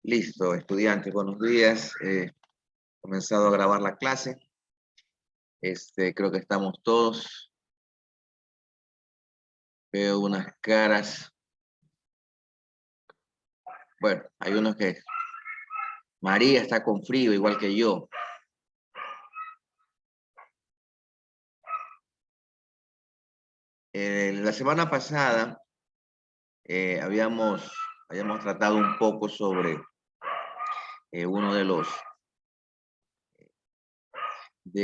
Listo, estudiantes, buenos días. He comenzado a grabar la clase. Creo que estamos todos. Veo unas caras. Bueno, hay unos que... María está con frío, igual que yo. La semana pasada habíamos tratado un poco sobre uno de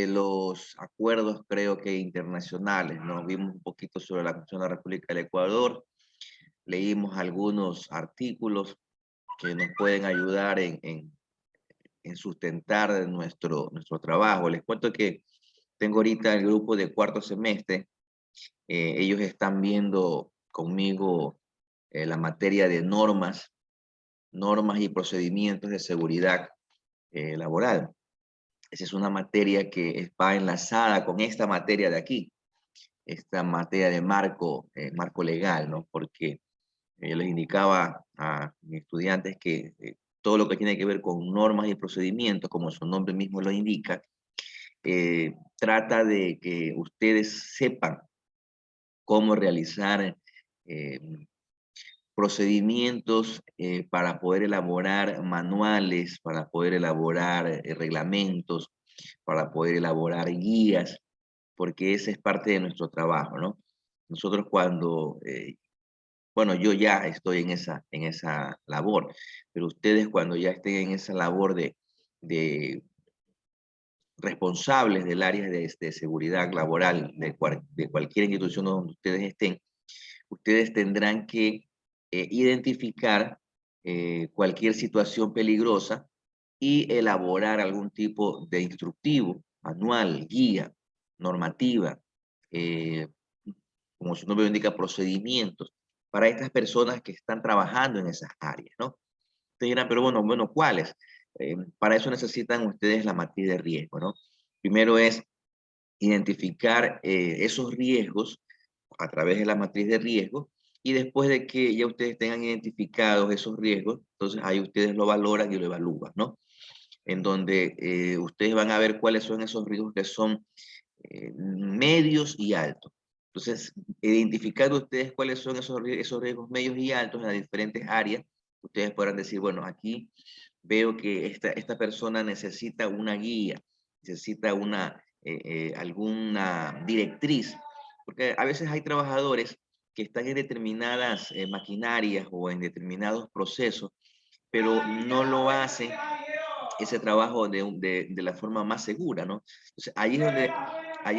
los acuerdos, creo que internacionales, ¿no? Vimos un poquito sobre la Constitución de la República del Ecuador, leímos algunos artículos que nos pueden ayudar en sustentar nuestro trabajo. Les cuento que tengo ahorita el grupo de cuarto semestre. Ellos están viendo conmigo la materia de normas y procedimientos de seguridad laboral. Esa es una materia que va enlazada con esta materia de aquí, esta materia de marco legal, ¿no? Porque yo les indicaba a mis estudiantes que todo lo que tiene que ver con normas y procedimientos, como su nombre mismo lo indica, trata de que ustedes sepan cómo realizar eh, procedimientos para poder elaborar manuales, para poder elaborar reglamentos, para poder elaborar guías, porque esa es parte de nuestro trabajo, ¿no? Nosotros cuando, bueno, yo ya estoy en esa labor, pero ustedes cuando ya estén en esa labor de responsables del área de seguridad laboral de cualquier institución donde ustedes estén, ustedes tendrán que identificar cualquier situación peligrosa y elaborar algún tipo de instructivo, manual, guía, normativa, eh, como su nombre lo indica, procedimientos para estas personas que están trabajando en esas áreas, ¿no? Ustedes dirán, pero bueno, ¿cuáles? Para eso necesitan ustedes la matriz de riesgo, ¿no? Primero es identificar esos riesgos a través de la matriz de riesgo, y después de que ya ustedes tengan identificados esos riesgos, entonces ahí ustedes lo valoran y lo evalúan, ¿no? En donde ustedes van a ver cuáles son esos riesgos que son medios y altos. Entonces, identificando ustedes cuáles son esos riesgos medios y altos en las diferentes áreas, ustedes podrán decir, bueno, aquí veo que esta persona necesita una guía, necesita alguna directriz, porque a veces hay trabajadores que están en determinadas maquinarias o en determinados procesos, pero no lo hacen ese trabajo de la forma más segura, ¿no? Entonces, ahí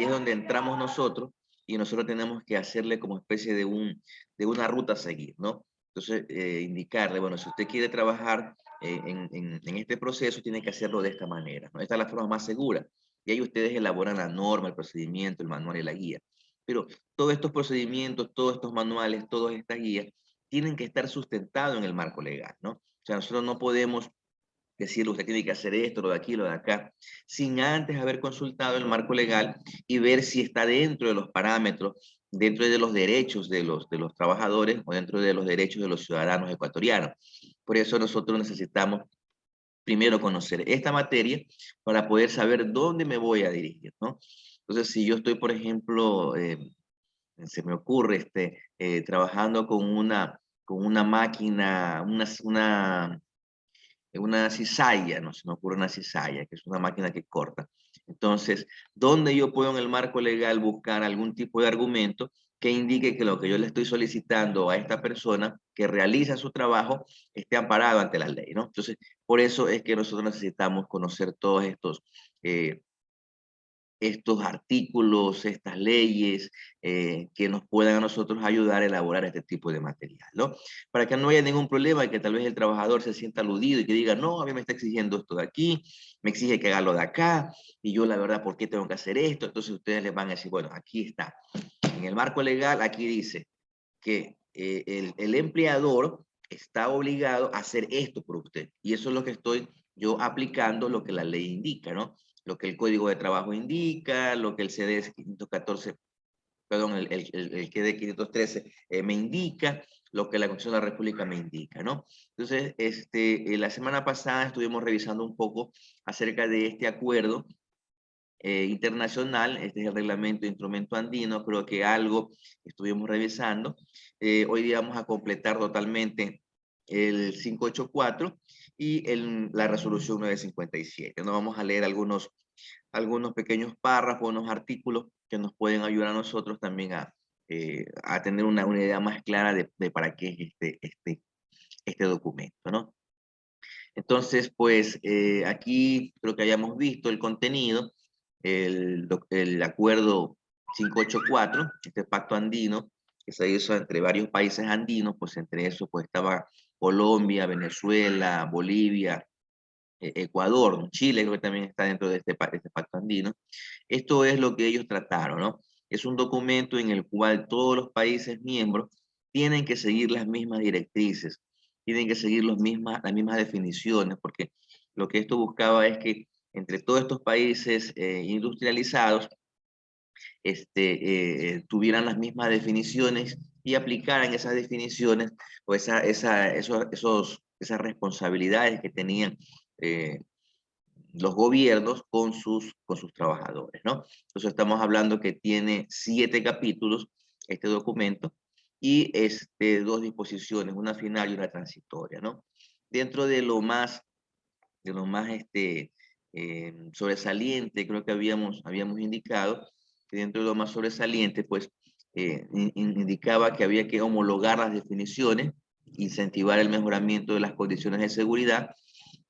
es donde entramos nosotros, y nosotros tenemos que hacerle como especie de una ruta a seguir, ¿no? Entonces, indicarle, bueno, si usted quiere trabajar en este proceso, tiene que hacerlo de esta manera, ¿no? Esta es la forma más segura. Y ahí ustedes elaboran la norma, el procedimiento, el manual y la guía. Pero todos estos procedimientos, todos estos manuales, todas estas guías, tienen que estar sustentados en el marco legal, ¿no? O sea, nosotros no podemos decirle, usted tiene que hacer esto, lo de aquí, lo de acá, sin antes haber consultado el marco legal y ver si está dentro de los parámetros, dentro de los derechos de los trabajadores o dentro de los derechos de los ciudadanos ecuatorianos. Por eso nosotros necesitamos primero conocer esta materia para poder saber dónde me voy a dirigir, ¿no? Entonces, si yo estoy, por ejemplo, se me ocurre, trabajando con una máquina, una cizalla, no se me ocurre una cizalla, que es una máquina que corta. Entonces, ¿dónde yo puedo en el marco legal buscar algún tipo de argumento que indique que lo que yo le estoy solicitando a esta persona que realiza su trabajo esté amparado ante la ley, ¿no? Entonces, por eso es que nosotros necesitamos conocer todos estos artículos, estas leyes, que nos puedan a nosotros ayudar a elaborar este tipo de material, ¿no? Para que no haya ningún problema y que tal vez el trabajador se sienta aludido y que diga, no, a mí me está exigiendo esto de aquí, me exige que haga lo de acá, y yo la verdad, ¿por qué tengo que hacer esto? Entonces ustedes les van a decir, bueno, aquí está. En el marco legal, aquí dice que el empleador está obligado a hacer esto por usted. Y eso es lo que estoy yo aplicando, lo que la ley indica, ¿no? Lo que el Código de Trabajo indica, lo que el CD 514, perdón, el KD 513 me indica. lo que la Constitución de la República me indica, ¿no? Entonces, la semana pasada estuvimos revisando un poco acerca de este acuerdo internacional. Este es el reglamento de instrumento andino, creo que algo estuvimos revisando. Hoy día vamos a completar totalmente el 584 y la resolución 957. Nos vamos a leer algunos pequeños párrafos, unos artículos que nos pueden ayudar a nosotros también a tener una idea más clara de para qué es este documento, ¿no? Entonces, pues aquí creo que hayamos visto el contenido, el acuerdo 584, este pacto andino, que se hizo entre varios países andinos, pues entre esos pues estaba Colombia, Venezuela, Bolivia, Ecuador, Chile creo que también está dentro de este pacto andino. Esto es lo que ellos trataron, ¿no? Es un documento en el cual todos los países miembros tienen que seguir las mismas directrices, tienen que seguir las mismas definiciones, porque lo que esto buscaba es que entre todos estos países industrializados tuvieran las mismas definiciones y aplicaran esas definiciones o esas responsabilidades que tenían eh, los gobiernos con sus trabajadores, ¿no? Entonces estamos hablando que tiene 7 capítulos este documento y 2 disposiciones, una final y una transitoria, ¿no? Dentro de lo más sobresaliente, creo que habíamos indicado que dentro de lo más sobresaliente, pues indicaba que había que homologar las definiciones, incentivar el mejoramiento de las condiciones de seguridad,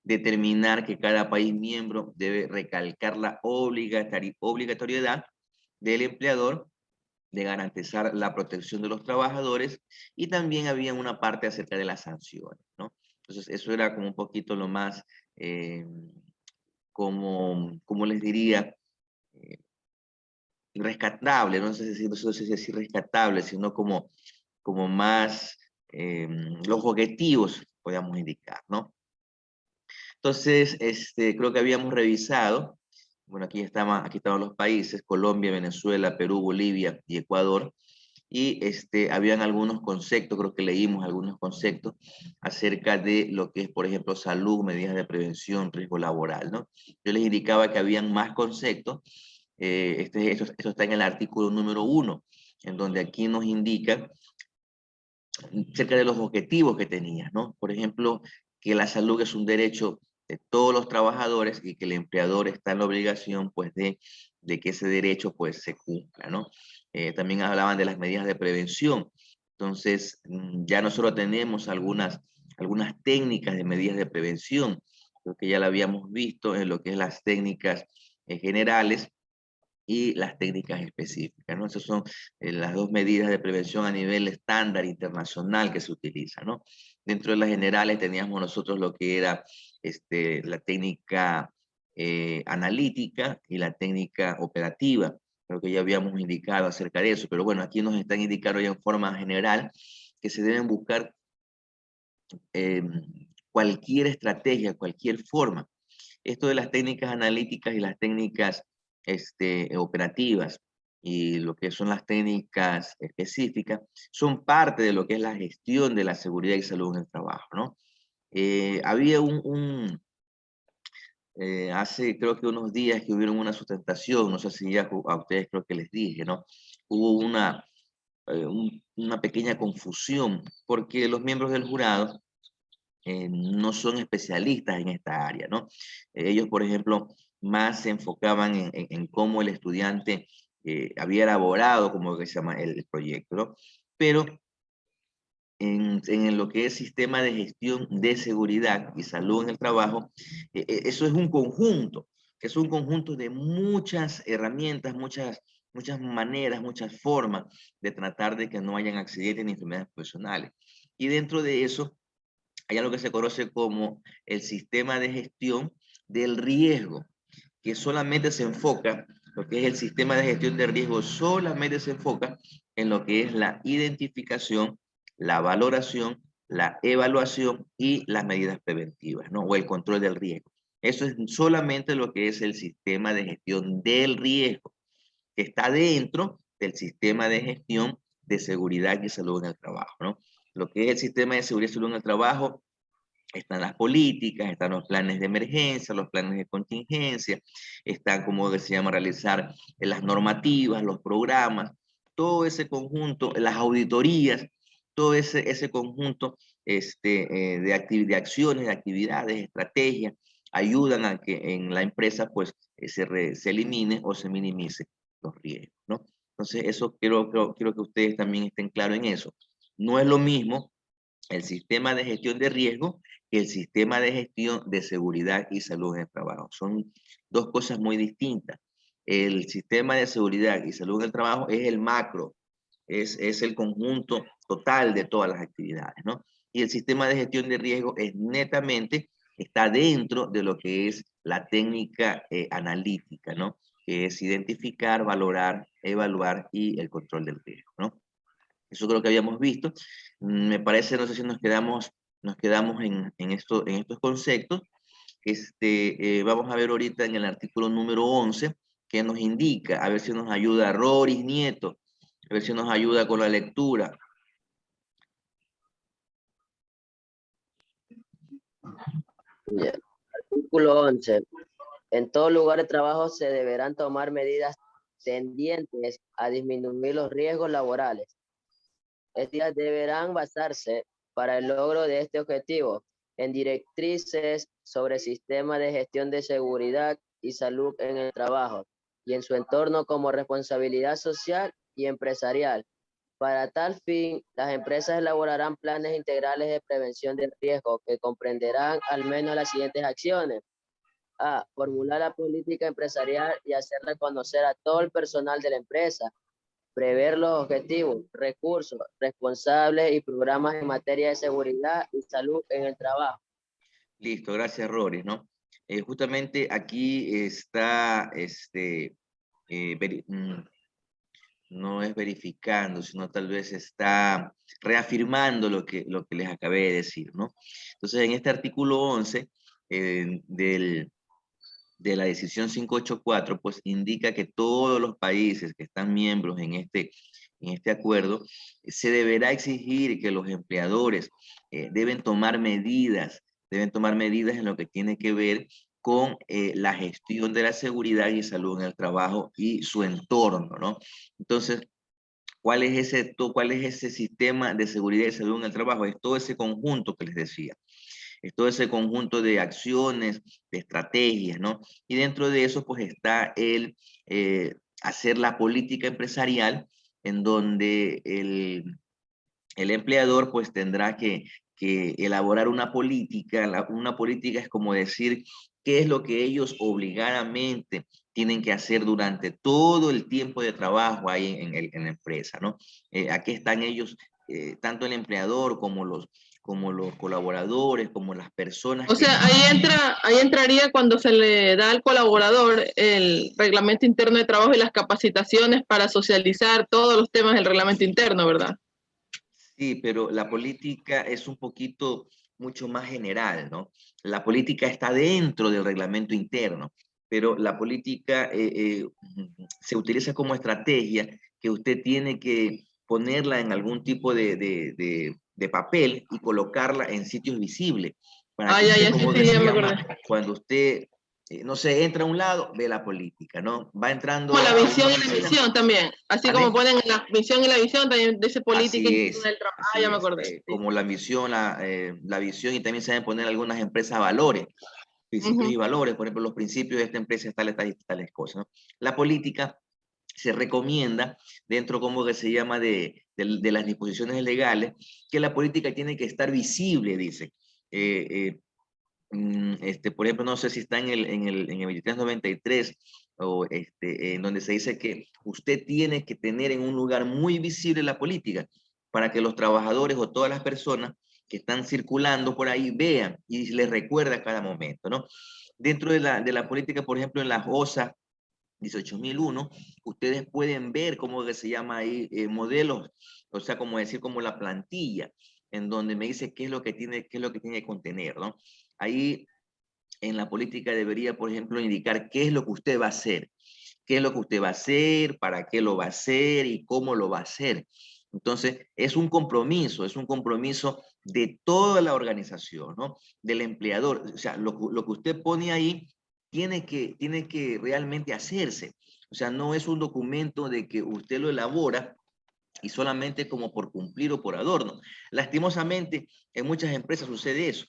determinar que cada país miembro debe recalcar la obligatoriedad del empleador de garantizar la protección de los trabajadores, y también había una parte acerca de las sanciones, ¿no? Entonces eso era como un poquito lo más, eh, como les diría, eh, rescatable, no sé si decir rescatable, sino como más los objetivos, podríamos indicar, ¿no? Entonces, creo que habíamos revisado, bueno, aquí estaban los países, Colombia, Venezuela, Perú, Bolivia y Ecuador, y habían algunos conceptos, creo que leímos algunos conceptos acerca de lo que es, por ejemplo, salud, medidas de prevención, riesgo laboral, ¿no? Yo les indicaba que habían más conceptos, esto está en el artículo número 1, en donde aquí nos indica acerca de los objetivos que tenía, ¿no? Por ejemplo, que la salud es un derecho de todos los trabajadores y que el empleador está en la obligación, pues, de que ese derecho, pues, se cumpla, ¿no? También hablaban de las medidas de prevención. Entonces, ya nosotros tenemos algunas técnicas de medidas de prevención, creo que ya la habíamos visto en lo que es las técnicas generales y las técnicas específicas, ¿no? Esas son las 2 medidas de prevención a nivel estándar internacional que se utilizan, ¿no? Dentro de las generales teníamos nosotros lo que era la técnica analítica y la técnica operativa. Creo que ya habíamos indicado acerca de eso, pero bueno, aquí nos están indicando ya en forma general que se deben buscar eh, cualquier estrategia, cualquier forma. Esto de las técnicas analíticas y las técnicas operativas y lo que son las técnicas específicas son parte de lo que es la gestión de la seguridad y salud en el trabajo, ¿no? Había hace creo que unos días que hubieron una sustentación, no sé si ya a ustedes creo que les dije, ¿no? Hubo una pequeña confusión porque los miembros del jurado no son especialistas en esta área, ¿no? Ellos, por ejemplo, más se enfocaban en cómo el estudiante había elaborado, como que se llama, el proyecto, ¿no? Pero en lo que es sistema de gestión de seguridad y salud en el trabajo, eso es un conjunto de muchas herramientas, muchas maneras, muchas formas de tratar de que no hayan accidentes ni enfermedades profesionales. Y dentro de eso, hay algo que se conoce como el sistema de gestión del riesgo, que solamente se enfoca, lo que es el sistema de gestión de riesgo, solamente se enfoca en lo que es la identificación, la valoración, la evaluación y las medidas preventivas, ¿no? O el control del riesgo. Eso es solamente lo que es el sistema de gestión del riesgo, que está dentro del sistema de gestión de seguridad y salud en el trabajo, ¿no? Lo que es el sistema de seguridad y salud en el trabajo, están las políticas, están los planes de emergencia, los planes de contingencia, están, como se llama, realizar las normativas, los programas, todo ese conjunto, las auditorías, todo ese conjunto de acciones, de actividades, estrategias, ayudan a que en la empresa pues se elimine o se minimice los riesgos, ¿no? Entonces, eso quiero que ustedes también estén claros en eso. No es lo mismo el sistema de gestión de riesgo que el sistema de gestión de seguridad y salud en el trabajo. Son dos cosas muy distintas. El sistema de seguridad y salud en el trabajo es el macro, es el conjunto total de todas las actividades, ¿no? Y el sistema de gestión de riesgo es netamente, está dentro de lo que es la técnica analítica, ¿no? Que es identificar, valorar, evaluar y el control del riesgo, ¿no? Eso creo que habíamos visto. Me parece, no sé si nos quedamos en estos conceptos. Vamos a ver ahorita en el artículo número 11, que nos indica, a ver si nos ayuda Roris Nieto, a ver si nos ayuda con la lectura. Yeah. Artículo 11. En todo lugar de trabajo se deberán tomar medidas tendientes a disminuir los riesgos laborales. Estas deberán basarse para el logro de este objetivo en directrices sobre sistemas de gestión de seguridad y salud en el trabajo y en su entorno como responsabilidad social y empresarial. Para tal fin, las empresas elaborarán planes integrales de prevención de riesgo que comprenderán al menos las siguientes acciones. A. Formular la política empresarial y hacerla conocer a todo el personal de la empresa. Prever los objetivos, recursos, responsables y programas en materia de seguridad y salud en el trabajo. Listo, gracias Roris, ¿no? Justamente aquí está, no es verificando, sino tal vez está reafirmando lo que les acabé de decir, ¿no? Entonces, en este artículo 11 de la decisión 584, pues indica que todos los países que están miembros en este acuerdo, se deberá exigir que los empleadores deben tomar medidas en lo que tiene que ver con la gestión de la seguridad y salud en el trabajo y su entorno, ¿no? Entonces, ¿cuál es ese sistema de seguridad y salud en el trabajo? Es todo ese conjunto que les decía. Es todo ese conjunto de acciones, de estrategias, ¿no? Y dentro de eso, pues está hacer la política empresarial en donde el empleador pues tendrá que elaborar una política. Una política es como decir qué es lo que ellos obligadamente tienen que hacer durante todo el tiempo de trabajo ahí en la empresa, ¿no? Aquí están ellos, tanto el empleador como los colaboradores, como las personas. O sea, ahí entraría cuando se le da al colaborador el reglamento interno de trabajo y las capacitaciones para socializar todos los temas del reglamento interno, ¿verdad? Sí, pero la política es un poquito mucho más general, ¿no? La política está dentro del reglamento interno, pero la política se utiliza como estrategia que usted tiene que ponerla en algún tipo de papel y colocarla en sitios visibles para que usted, como sí, ya me decíamos, acordé. cuando usted, no sé, entra a un lado, ve la política, ¿no? Va entrando Como la a una visión y la oficina. visión también. Así como ¿Vale? ponen en la visión y la visión, también dice política interna del trabajo. Así Ya me es. acordé. Sí. Como la misión, la visión, y también se deben poner algunas empresas valores, principios y valores, por ejemplo, los principios de esta empresa, tales cosas, ¿no? La política se recomienda dentro, como que se llama, de las disposiciones legales, que la política tiene que estar visible, dice. Por ejemplo, no sé si está en el 2393 o en donde se dice que usted tiene que tener en un lugar muy visible la política para que los trabajadores o todas las personas que están circulando por ahí vean y les recuerda a cada momento, ¿no? Dentro de la política, por ejemplo, en las OSA 18.001, ustedes pueden ver cómo se llama ahí modelos, o sea, como decir, como la plantilla, en donde me dice qué es lo que tiene que contener, ¿no? Ahí en la política debería, por ejemplo, indicar qué es lo que usted va a hacer, qué es lo que usted va a hacer, para qué lo va a hacer y cómo lo va a hacer. Entonces, es un compromiso de toda la organización, ¿no? Del empleador. O sea, lo que usted pone ahí tiene que realmente hacerse. O sea, no es un documento de que usted lo elabora y solamente como por cumplir o por adorno. Lastimosamente, en muchas empresas sucede eso,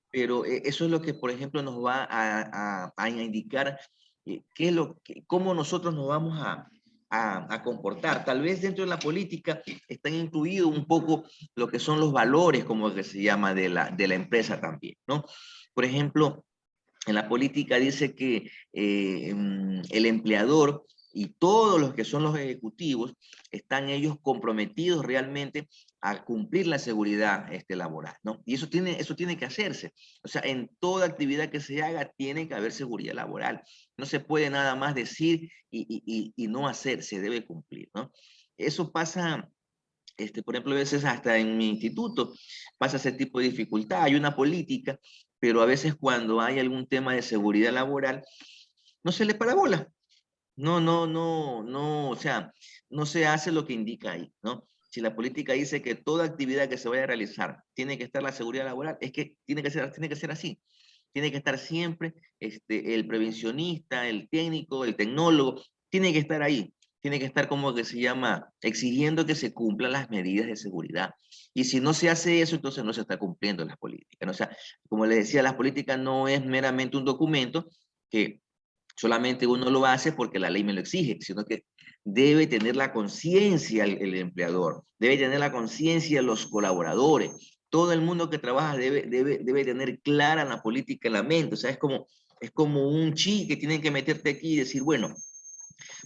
pero eso es lo que, por ejemplo, nos va a indicar cómo nosotros nos vamos a comportar. Tal vez dentro de la política están incluidos un poco lo que son los valores, como que se llama, de la empresa también, ¿no? Por ejemplo, en la política dice que el empleador y todos los que son los ejecutivos están ellos comprometidos realmente a cumplir la seguridad laboral, ¿no? Y eso tiene que hacerse. O sea, en toda actividad que se haga tiene que haber seguridad laboral. No se puede nada más decir y no hacer, se debe cumplir, ¿no? Eso pasa, por ejemplo, a veces hasta en mi instituto pasa ese tipo de dificultad. Hay una política, pero a veces cuando hay algún tema de seguridad laboral, no se le para bola. No, o sea, no se hace lo que indica ahí, ¿no? Si la política dice que toda actividad que se vaya a realizar tiene que estar la seguridad laboral, es que tiene que ser así. Tiene que estar siempre el prevencionista, el técnico, el tecnólogo, tiene que estar ahí. Tiene que estar como que se llama, exigiendo que se cumplan las medidas de seguridad. Y si no se hace eso, entonces no se está cumpliendo las políticas, ¿no? O sea, como les decía, las políticas no es meramente un documento que solamente uno lo hace porque la ley me lo exige, sino que debe tener la conciencia el empleador, debe tener la conciencia los colaboradores. Todo el mundo que trabaja debe tener clara la política en la mente. O sea, es como un chi que tienen que meterte aquí y decir, bueno,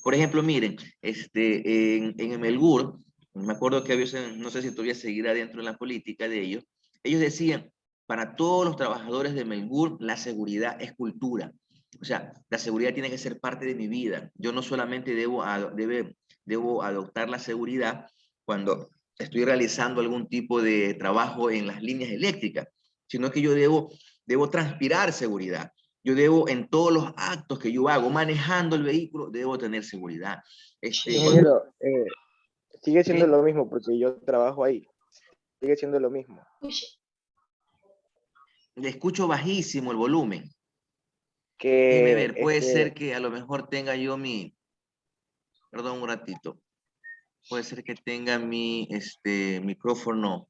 por ejemplo, miren, en Melgur, me acuerdo que había, no sé si todavía seguirá dentro de la política de ellos decían, para todos los trabajadores de Melgur, la seguridad es cultura. O sea, la seguridad tiene que ser parte de mi vida. Yo no solamente debo adoptar la seguridad cuando estoy realizando algún tipo de trabajo en las líneas eléctricas, sino que yo debo transpirar seguridad. Yo debo, en todos los actos que yo hago, manejando el vehículo, debo tener seguridad. Ingeniero, sigue siendo ¿Sí? lo mismo porque yo trabajo ahí. Sigue siendo lo mismo. Le escucho bajísimo el volumen. Déjeme ver, puede ser que a lo mejor tenga yo perdón un ratito, puede ser que tenga mi micrófono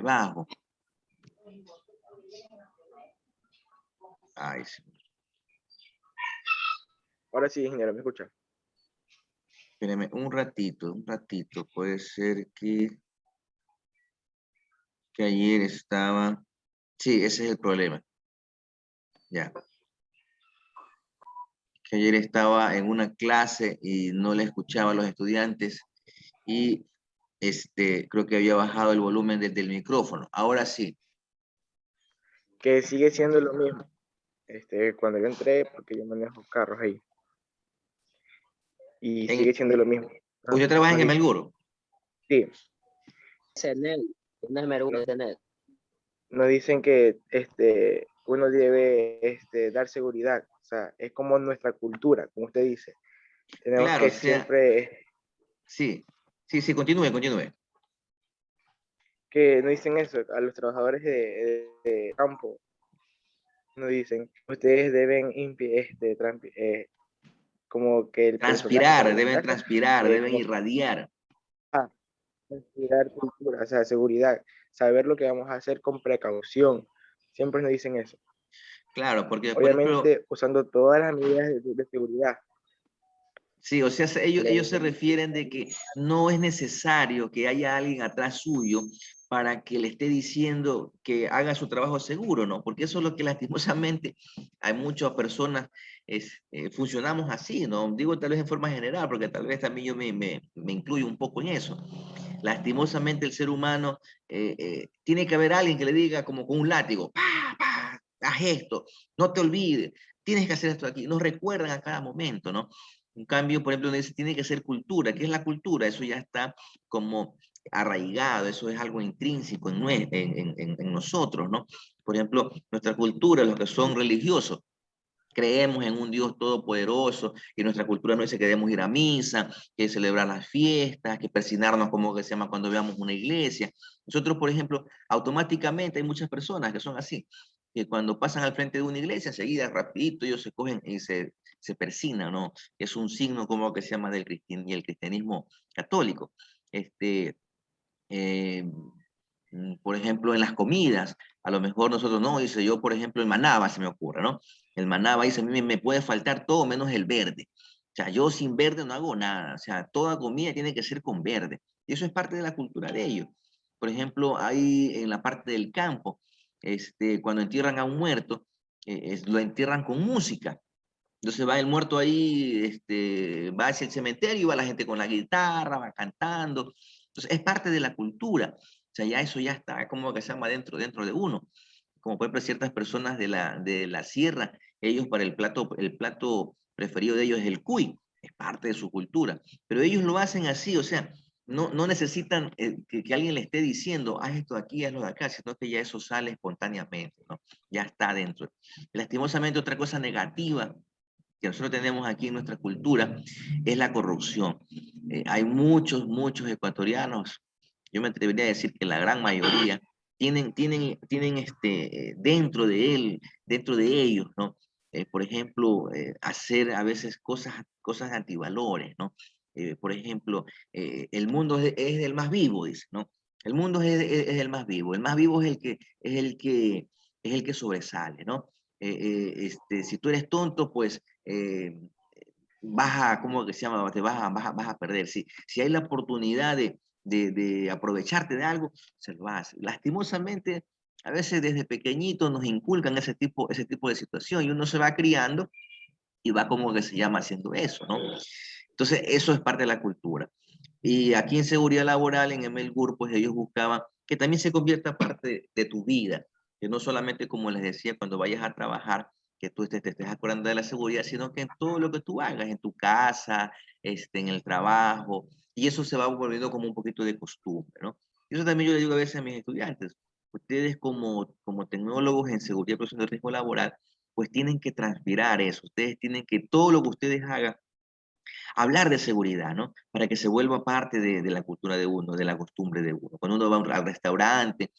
bajo. Ay, sí. Ahora sí, ingeniero, ¿me escucha? Espéreme un ratito, puede ser que ayer estaba, sí, ese es el problema, ya. Que ayer estaba en una clase y no le escuchaba a los estudiantes y creo que había bajado el volumen desde el micrófono. Ahora sí. Que sigue siendo lo mismo. Cuando yo entré, porque yo manejo carros ahí. Y sigue siendo lo mismo. ¿Usted trabaja en Melgur? Sí. CENEL, no es Melgur, es CENEL. Nos dicen que uno debe dar seguridad. O sea, es como nuestra cultura, como usted dice. Tenemos Claro, que o sea, siempre... sí, continúe. Que nos dicen eso a los trabajadores de campo. Nos dicen, ustedes deben como que el transpirar, deben personal, transpirar, deben como irradiar. inspirar cultura, o sea, seguridad, saber lo que vamos a hacer con precaución. Siempre nos dicen eso. Claro, porque, por ejemplo, Obviamente, usando todas las medidas de seguridad. sí, o sea, ellos se refieren de que no es necesario que haya alguien atrás suyo para que le esté diciendo que haga su trabajo seguro, ¿no? Porque eso es lo que lastimosamente hay muchas personas, funcionamos así, ¿no? Digo tal vez en forma general, porque tal vez también yo me incluyo un poco en eso. Lastimosamente el ser humano tiene que haber alguien que le diga como con un látigo, ¡pa! Haz esto, no te olvides, tienes que hacer esto aquí. Nos recuerdan a cada momento, ¿no? En cambio, por ejemplo, dice, tiene que ser cultura. ¿Qué es la cultura? Eso ya está como arraigado, eso es algo intrínseco en nosotros, ¿no? Por ejemplo, nuestra cultura, los que son religiosos, creemos en un Dios todopoderoso y nuestra cultura nos dice que debemos ir a misa, que celebrar las fiestas, que persignarnos como que se llama cuando veamos una iglesia. Nosotros, por ejemplo, automáticamente hay muchas personas que son así, que cuando pasan al frente de una iglesia, enseguida, rapidito, ellos se cogen y se persignan, ¿no? Es un signo como que se llama del cristianismo católico. Eh, por ejemplo, en las comidas, a lo mejor nosotros no, dice yo, por ejemplo, el manaba se me ocurre, ¿no? El manaba dice, a mí me puede faltar todo menos el verde. O sea, yo sin verde no hago nada. O sea, toda comida tiene que ser con verde. Y eso es parte de la cultura de ellos. Por ejemplo, ahí en la parte del campo, cuando entierran a un muerto, lo entierran con música. Entonces va el muerto ahí, va hacia el cementerio y va la gente con la guitarra, va cantando. Entonces es parte de la cultura. O sea, ya eso ya está como que se llama dentro de uno. Como por ejemplo ciertas personas de la sierra, ellos para el plato preferido de ellos es el cuy, es parte de su cultura. Pero ellos lo hacen así, o sea, no necesitan que alguien le esté diciendo, haz esto de aquí, hazlo de acá, sino que ya eso sale espontáneamente, ¿no? Ya está dentro. Lastimosamente otra cosa negativa que nosotros tenemos aquí en nuestra cultura es la corrupción. Hay muchos ecuatorianos, yo me atrevería a decir que la gran mayoría, tienen dentro de ellos, ¿no? Por ejemplo, hacer a veces cosas antivalores, ¿no? Por ejemplo, el mundo es del más vivo, dice, ¿no? El mundo es el más vivo es el que sobresale, ¿no? Si tú eres tonto, pues ¿cómo que se llama? Vas a perder. Si hay la oportunidad de aprovecharte de algo, se lo hace. Lastimosamente, a veces desde pequeñito nos inculcan ese tipo de situación y uno se va criando y va como que se llama haciendo eso, ¿no? Entonces, eso es parte de la cultura. Y aquí en seguridad laboral, en Emelgur, pues ellos buscaban que también se convierta parte de tu vida, que no solamente, como les decía, cuando vayas a trabajar, que tú te estés acordando de la seguridad, sino que en todo lo que tú hagas, en tu casa, en el trabajo, y eso se va volviendo como un poquito de costumbre, ¿no? Y eso también yo le digo a veces a mis estudiantes, ustedes como tecnólogos en seguridad y prevención de riesgo laboral, pues tienen que transpirar eso, ustedes tienen que todo lo que ustedes hagan, hablar de seguridad, ¿no? Para que se vuelva parte de la cultura de uno, de la costumbre de uno. Cuando uno va al restaurante,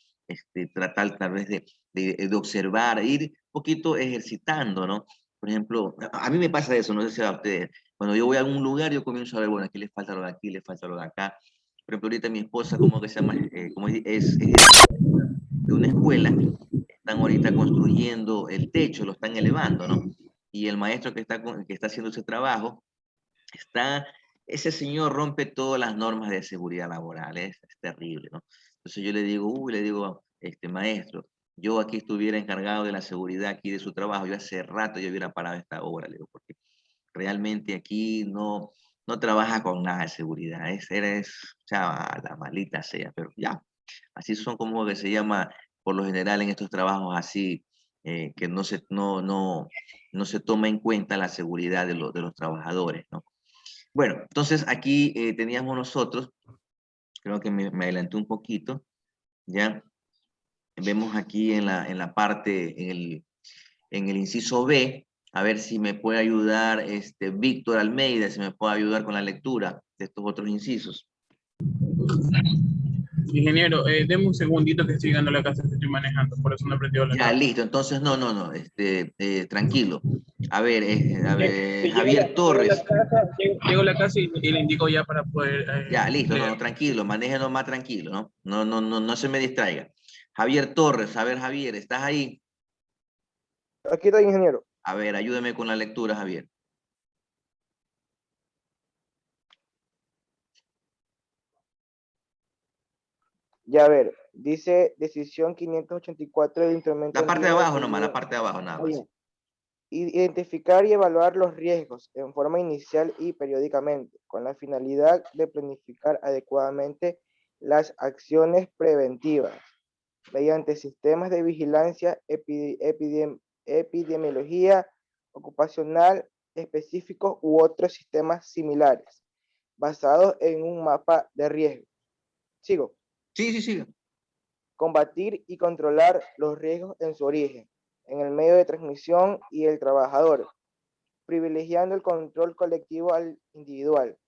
tratar tal vez de observar, ir un poquito ejercitando, ¿no? Por ejemplo, a mí me pasa eso, no sé si a ustedes, cuando yo voy a algún lugar, yo comienzo a ver, bueno, aquí le falta lo de aquí, le falta lo de acá. Por ejemplo, ahorita mi esposa, como que se llama, como es de una escuela, están ahorita construyendo el techo, lo están elevando, ¿no? Y el maestro que está haciendo ese trabajo, ese señor rompe todas las normas de seguridad laboral, es terrible, ¿no? Entonces yo le digo, maestro, yo aquí estuviera encargado de la seguridad aquí de su trabajo, yo hace rato yo hubiera parado esta obra, le digo, porque realmente aquí no trabaja con nada de seguridad, o sea, la malita sea, pero ya, así son como que se llama por lo general en estos trabajos así, que no se toma en cuenta la seguridad de los trabajadores, ¿no? Bueno, entonces aquí teníamos nosotros, creo que me adelanté un poquito, ya vemos aquí en la parte, en el inciso B, a ver si me puede ayudar Víctor Almeida, si me puede ayudar con la lectura de estos otros incisos. Ingeniero, deme un segundito que estoy llegando a la casa que estoy manejando, por eso no he aprendido la Ya, cámara. listo, entonces no, tranquilo. A ver, Javier Torres. Llego a la casa y le indico ya para poder Ya, listo, leer. tranquilo, manéjenos más tranquilo, ¿no? No se me distraiga. Javier Torres, a ver, Javier, ¿estás ahí? Aquí está, ingeniero. A ver, ayúdeme con la lectura, Javier. Ya a ver, dice decisión 584 del instrumento La parte de andino abajo nomás, la definido. parte de abajo nada más. Identificar y evaluar los riesgos en forma inicial y periódicamente, con la finalidad de planificar adecuadamente las acciones preventivas mediante sistemas de vigilancia, epidemiología ocupacional específicos u otros sistemas similares, basados en un mapa de riesgo. Sigo. Sí. Combatir y controlar los riesgos en su origen, en el medio de transmisión y el trabajador, privilegiando el control colectivo al individual.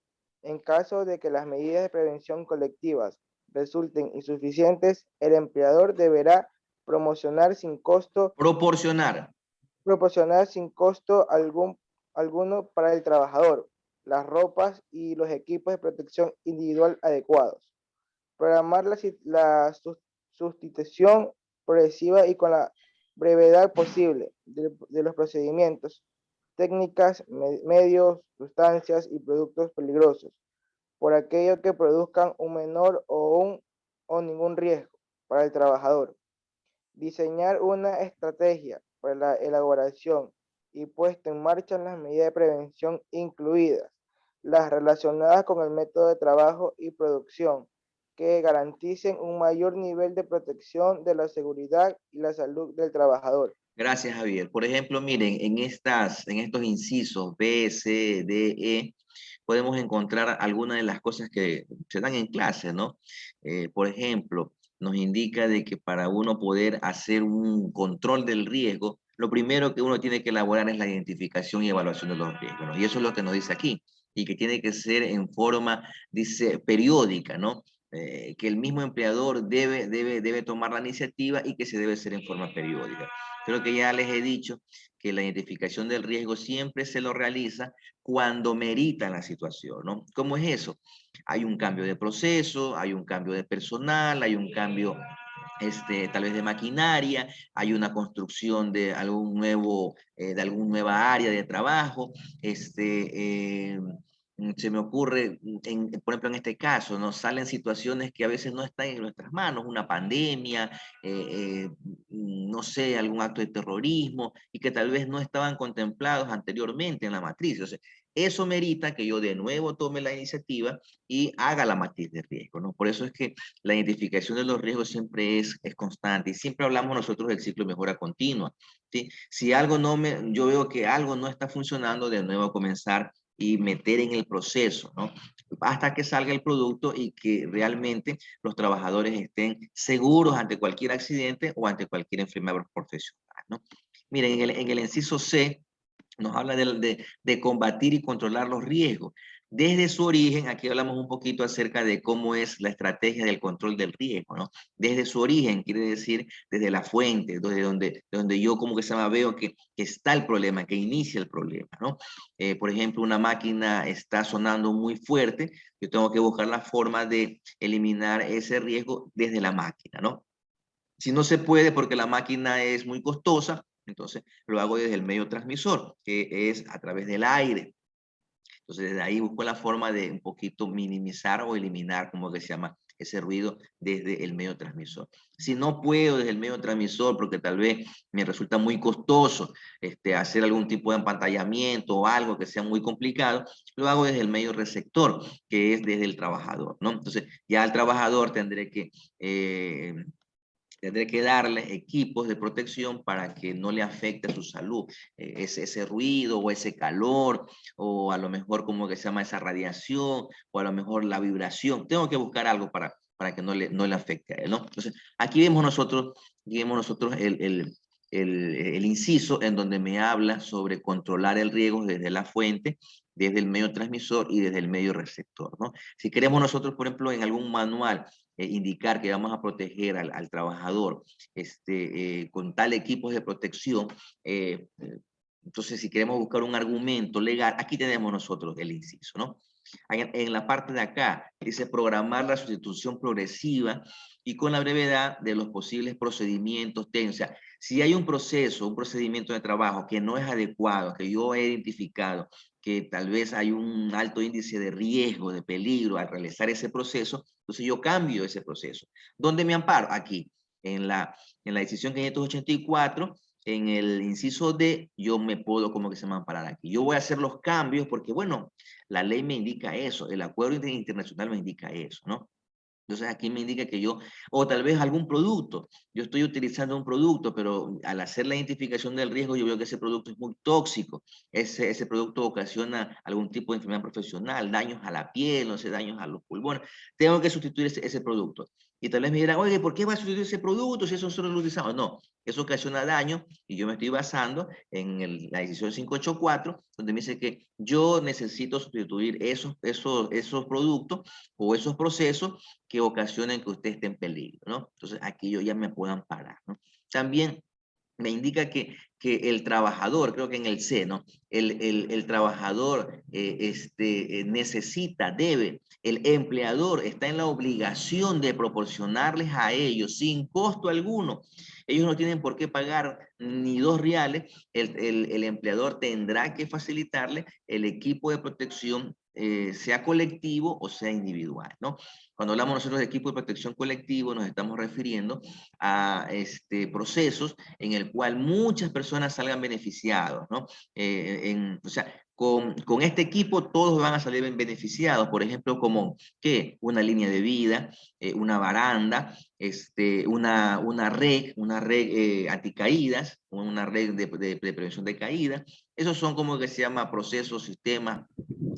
En caso de que las medidas de prevención colectivas resulten insuficientes, el empleador deberá proporcionar sin costo alguno para el trabajador, las ropas y los equipos de protección individual adecuados. Programar la sustitución progresiva y con la brevedad posible de los procedimientos, técnicas, medios, sustancias y productos peligrosos, por aquello que produzcan un menor o ningún riesgo para el trabajador. Diseñar una estrategia para la elaboración y puesta en marcha las medidas de prevención incluidas, las relacionadas con el método de trabajo y producción, que garanticen un mayor nivel de protección de la seguridad y la salud del trabajador. Gracias, Javier. Por ejemplo, miren, en estos incisos B, C, D, E, podemos encontrar algunas de las cosas que se dan en clase, ¿no? Por ejemplo, nos indica de que para uno poder hacer un control del riesgo, lo primero que uno tiene que elaborar es la identificación y evaluación de los riesgos, ¿no? Y eso es lo que nos dice aquí, y que tiene que ser en forma, dice, periódica, ¿no? Que el mismo empleador debe tomar la iniciativa y que se debe hacer en forma periódica. Creo que ya les he dicho que la identificación del riesgo siempre se lo realiza cuando merita la situación, ¿no? ¿Cómo es eso? Hay un cambio de proceso, hay un cambio de personal, hay un cambio tal vez de maquinaria, hay una construcción de algún de alguna nueva área de trabajo, se me ocurre, por ejemplo, en este caso, ¿no? Salen situaciones que a veces no están en nuestras manos, una pandemia, no sé, algún acto de terrorismo, y que tal vez no estaban contemplados anteriormente en la matriz. O sea, eso merita que yo de nuevo tome la iniciativa y haga la matriz de riesgo, ¿no? Por eso es que la identificación de los riesgos siempre es constante, y siempre hablamos nosotros del ciclo de mejora continua, ¿sí? Si yo veo que algo no está funcionando, de nuevo comenzar y meter en el proceso, ¿no? Hasta que salga el producto y que realmente los trabajadores estén seguros ante cualquier accidente o ante cualquier enfermedad profesional, ¿no? Miren, en el inciso C nos habla de combatir y controlar los riesgos. Desde su origen, aquí hablamos un poquito acerca de cómo es la estrategia del control del riesgo, ¿no? Desde su origen, quiere decir desde la fuente, donde yo como que se llama veo que está el problema, que inicia el problema, ¿no? Por ejemplo, una máquina está sonando muy fuerte, yo tengo que buscar la forma de eliminar ese riesgo desde la máquina, ¿no? Si no se puede porque la máquina es muy costosa, entonces lo hago desde el medio transmisor, que es a través del aire. Entonces desde ahí busco la forma de un poquito minimizar o eliminar, como que se llama, ese ruido desde el medio transmisor. Si no puedo desde el medio transmisor, porque tal vez me resulta muy costoso hacer algún tipo de empantallamiento o algo que sea muy complicado, lo hago desde el medio receptor, que es desde el trabajador, ¿no? Entonces ya al trabajador tendré que darle equipos de protección para que no le afecte su salud, ese ruido o ese calor, o a lo mejor como que se llama esa radiación, o a lo mejor la vibración. Tengo que buscar algo para que no le afecte a él, ¿no? Entonces, aquí vemos nosotros el inciso en donde me habla sobre controlar el riesgo desde la fuente, desde el medio transmisor y desde el medio receptor, ¿no? Si queremos nosotros, por ejemplo, en algún manual indicar que vamos a proteger al trabajador con tal equipos de protección, entonces si queremos buscar un argumento legal, aquí tenemos nosotros el inciso, ¿no? En la parte de acá dice programar la sustitución progresiva y con la brevedad de los posibles procedimientos técnicos. O sea, si hay un procedimiento de trabajo que no es adecuado, que yo he identificado, que tal vez hay un alto índice de riesgo, de peligro al realizar ese proceso, entonces yo cambio ese proceso. ¿Dónde me amparo? Aquí, en la decisión 584, en el inciso D, yo me puedo, como que se me amparar aquí. Yo voy a hacer los cambios porque, bueno, la ley me indica eso, el acuerdo internacional me indica eso, ¿no? Entonces aquí me indica que yo, o tal vez algún producto, yo estoy utilizando un producto, pero al hacer la identificación del riesgo, yo veo que ese producto es muy tóxico, ese producto ocasiona algún tipo de enfermedad profesional, daños a la piel, no sé, daños a los pulmones, tengo que sustituir ese producto. Y tal vez me dirán, oye, ¿por qué va a sustituir ese producto si eso nosotros lo utilizamos? No, eso ocasiona daño y yo me estoy basando en la decisión 584, donde me dice que yo necesito sustituir esos productos o esos procesos que ocasionen que usted esté en peligro, ¿no? Entonces aquí yo ya me puedo amparar, ¿no? También me indica que el trabajador, creo que en el C, ¿no? El trabajador necesita, debe, el empleador está en la obligación de proporcionarles a ellos sin costo alguno. Ellos no tienen por qué pagar ni 2 reales, el empleador tendrá que facilitarle el equipo de protección, sea colectivo o sea individual, ¿no? Cuando hablamos nosotros de equipo de protección colectivo, nos estamos refiriendo a procesos en el cual muchas personas salgan beneficiados, ¿no? O sea, con este equipo todos van a salir beneficiados, por ejemplo, como ¿qué? Una línea de vida, una baranda, una red anticaídas, una red de prevención de caídas. Esos son como que se llama procesos, sistemas,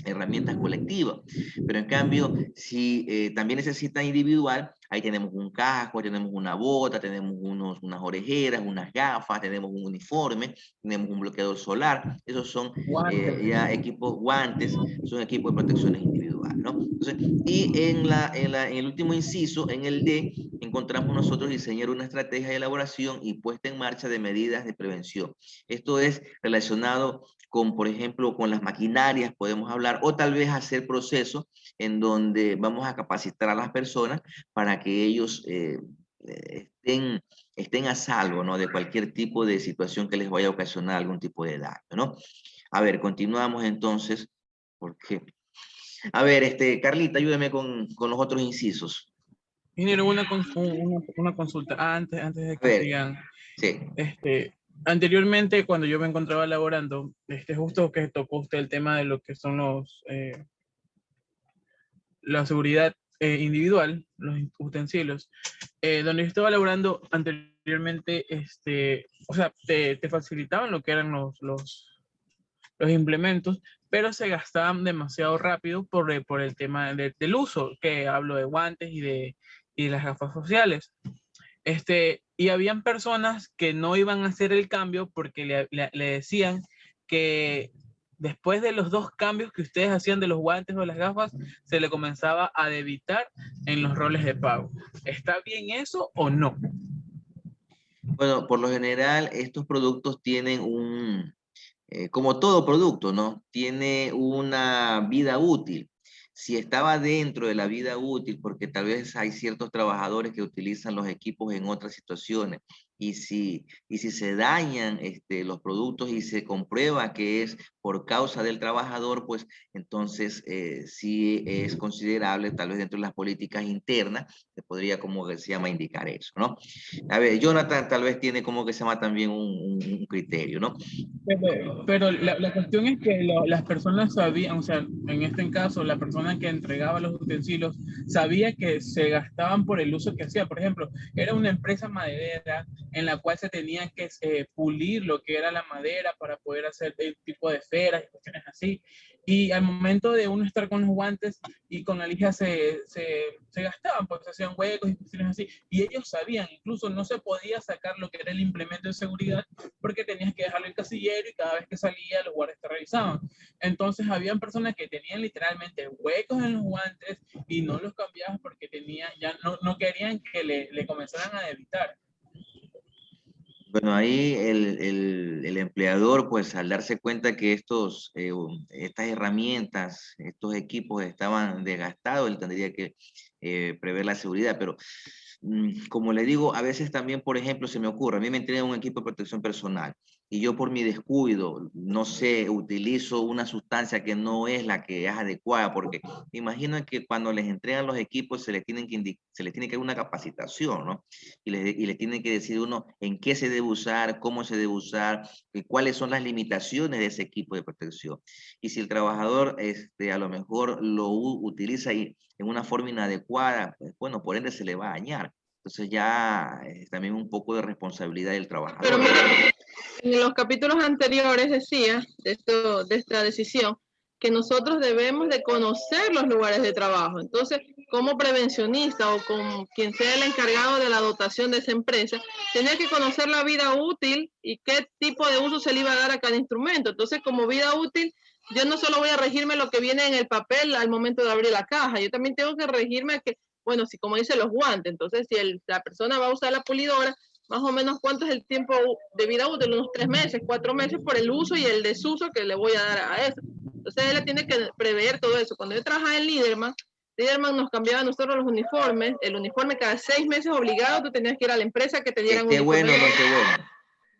herramientas colectivas. Pero en cambio, si también necesita individual, ahí tenemos un casco, tenemos una bota, tenemos unas orejeras, unas gafas, tenemos un uniforme, tenemos un bloqueador solar. Esos son ya equipos, guantes, son equipos de protección individual, ¿no? Entonces, y en el último inciso, en el D, encontramos nosotros diseñar una estrategia de elaboración y puesta en marcha de medidas de prevención. Esto es relacionado con, por ejemplo, con las maquinarias, podemos hablar, o tal vez hacer procesos en donde vamos a capacitar a las personas para que ellos estén a salvo, ¿no? De cualquier tipo de situación que les vaya a ocasionar algún tipo de daño, ¿no? A ver, continuamos entonces, porque... A ver, Carlita, ayúdame con los otros incisos. Ingeniero, una consulta antes de A que ver, sigan. sí. Anteriormente, cuando yo me encontraba laborando, justo que tocó usted el tema de lo que son la seguridad individual, los utensilios, donde yo estaba laborando anteriormente, o sea, te facilitaban lo que eran los implementos, pero se gastaban demasiado rápido por el tema del uso, que hablo de guantes y de las gafas faciales. Y habían personas que no iban a hacer el cambio porque le decían que después de los 2 cambios que ustedes hacían de los guantes o las gafas, se le comenzaba a debitar en los roles de pago. ¿Está bien eso o no? Bueno, por lo general, estos productos tienen como todo producto, ¿no? Tiene una vida útil. Si estaba dentro de la vida útil, porque tal vez hay ciertos trabajadores que utilizan los equipos en otras situaciones, y si se dañan los productos y se comprueba que es por causa del trabajador, pues entonces sí es considerable, tal vez dentro de las políticas internas, se podría como que se llama indicar eso, ¿no? A ver, Jonathan tal vez tiene como que se llama también un criterio, ¿no? Pero la cuestión es que las personas sabían, o sea, en este caso, la persona que entregaba los utensilios sabía que se gastaban por el uso que hacía. Por ejemplo, era una empresa maderera en la cual se tenía que pulir lo que era la madera para poder hacer el tipo de esferas y cuestiones así. Y al momento de uno estar con los guantes y con la lija se gastaban, porque se hacían huecos y cuestiones así. Y ellos sabían, incluso no se podía sacar lo que era el implemento de seguridad porque tenías que dejarlo en el casillero y cada vez que salía los guardias te revisaban. Entonces habían personas que tenían literalmente huecos en los guantes y no los cambiaban porque ya no querían que le comenzaran a debitar. Bueno, ahí el empleador, pues al darse cuenta que estas herramientas, estos equipos estaban desgastados, él tendría que prever la seguridad, pero como le digo, a veces también, por ejemplo, se me ocurre, a mí me entregan un equipo de protección personal y yo por mi descuido, no sé, utilizo una sustancia que no es la que es adecuada, porque me imagino que cuando les entregan los equipos se les tiene que dar una capacitación, ¿no? Y le tienen que decir uno en qué se debe usar, cómo se debe usar, cuáles son las limitaciones de ese equipo de protección. Y si el trabajador a lo mejor lo utiliza en una forma inadecuada, pues, bueno, por ende se le va a dañar. Entonces ya es también un poco de responsabilidad del trabajador. Pero mira, en los capítulos anteriores decía de esta decisión que nosotros debemos de conocer los lugares de trabajo. Entonces, como prevencionista o con quien sea el encargado de la dotación de esa empresa, tenía que conocer la vida útil y qué tipo de uso se le iba a dar a cada instrumento. Entonces, como vida útil, yo no solo voy a regirme lo que viene en el papel al momento de abrir la caja, yo también tengo que regirme que, bueno, si como dice los guantes, entonces si la persona va a usar la pulidora, más o menos cuánto es el tiempo de vida útil, unos 3 meses, 4 meses por el uso y el desuso que le voy a dar a eso. Entonces él tiene que prever todo eso. Cuando yo trabajaba en Liderman nos cambiaba a nosotros los uniformes, el uniforme cada 6 meses obligado, tú tenías que ir a la empresa que te dieran un uniforme. Esté bueno o no esté bueno.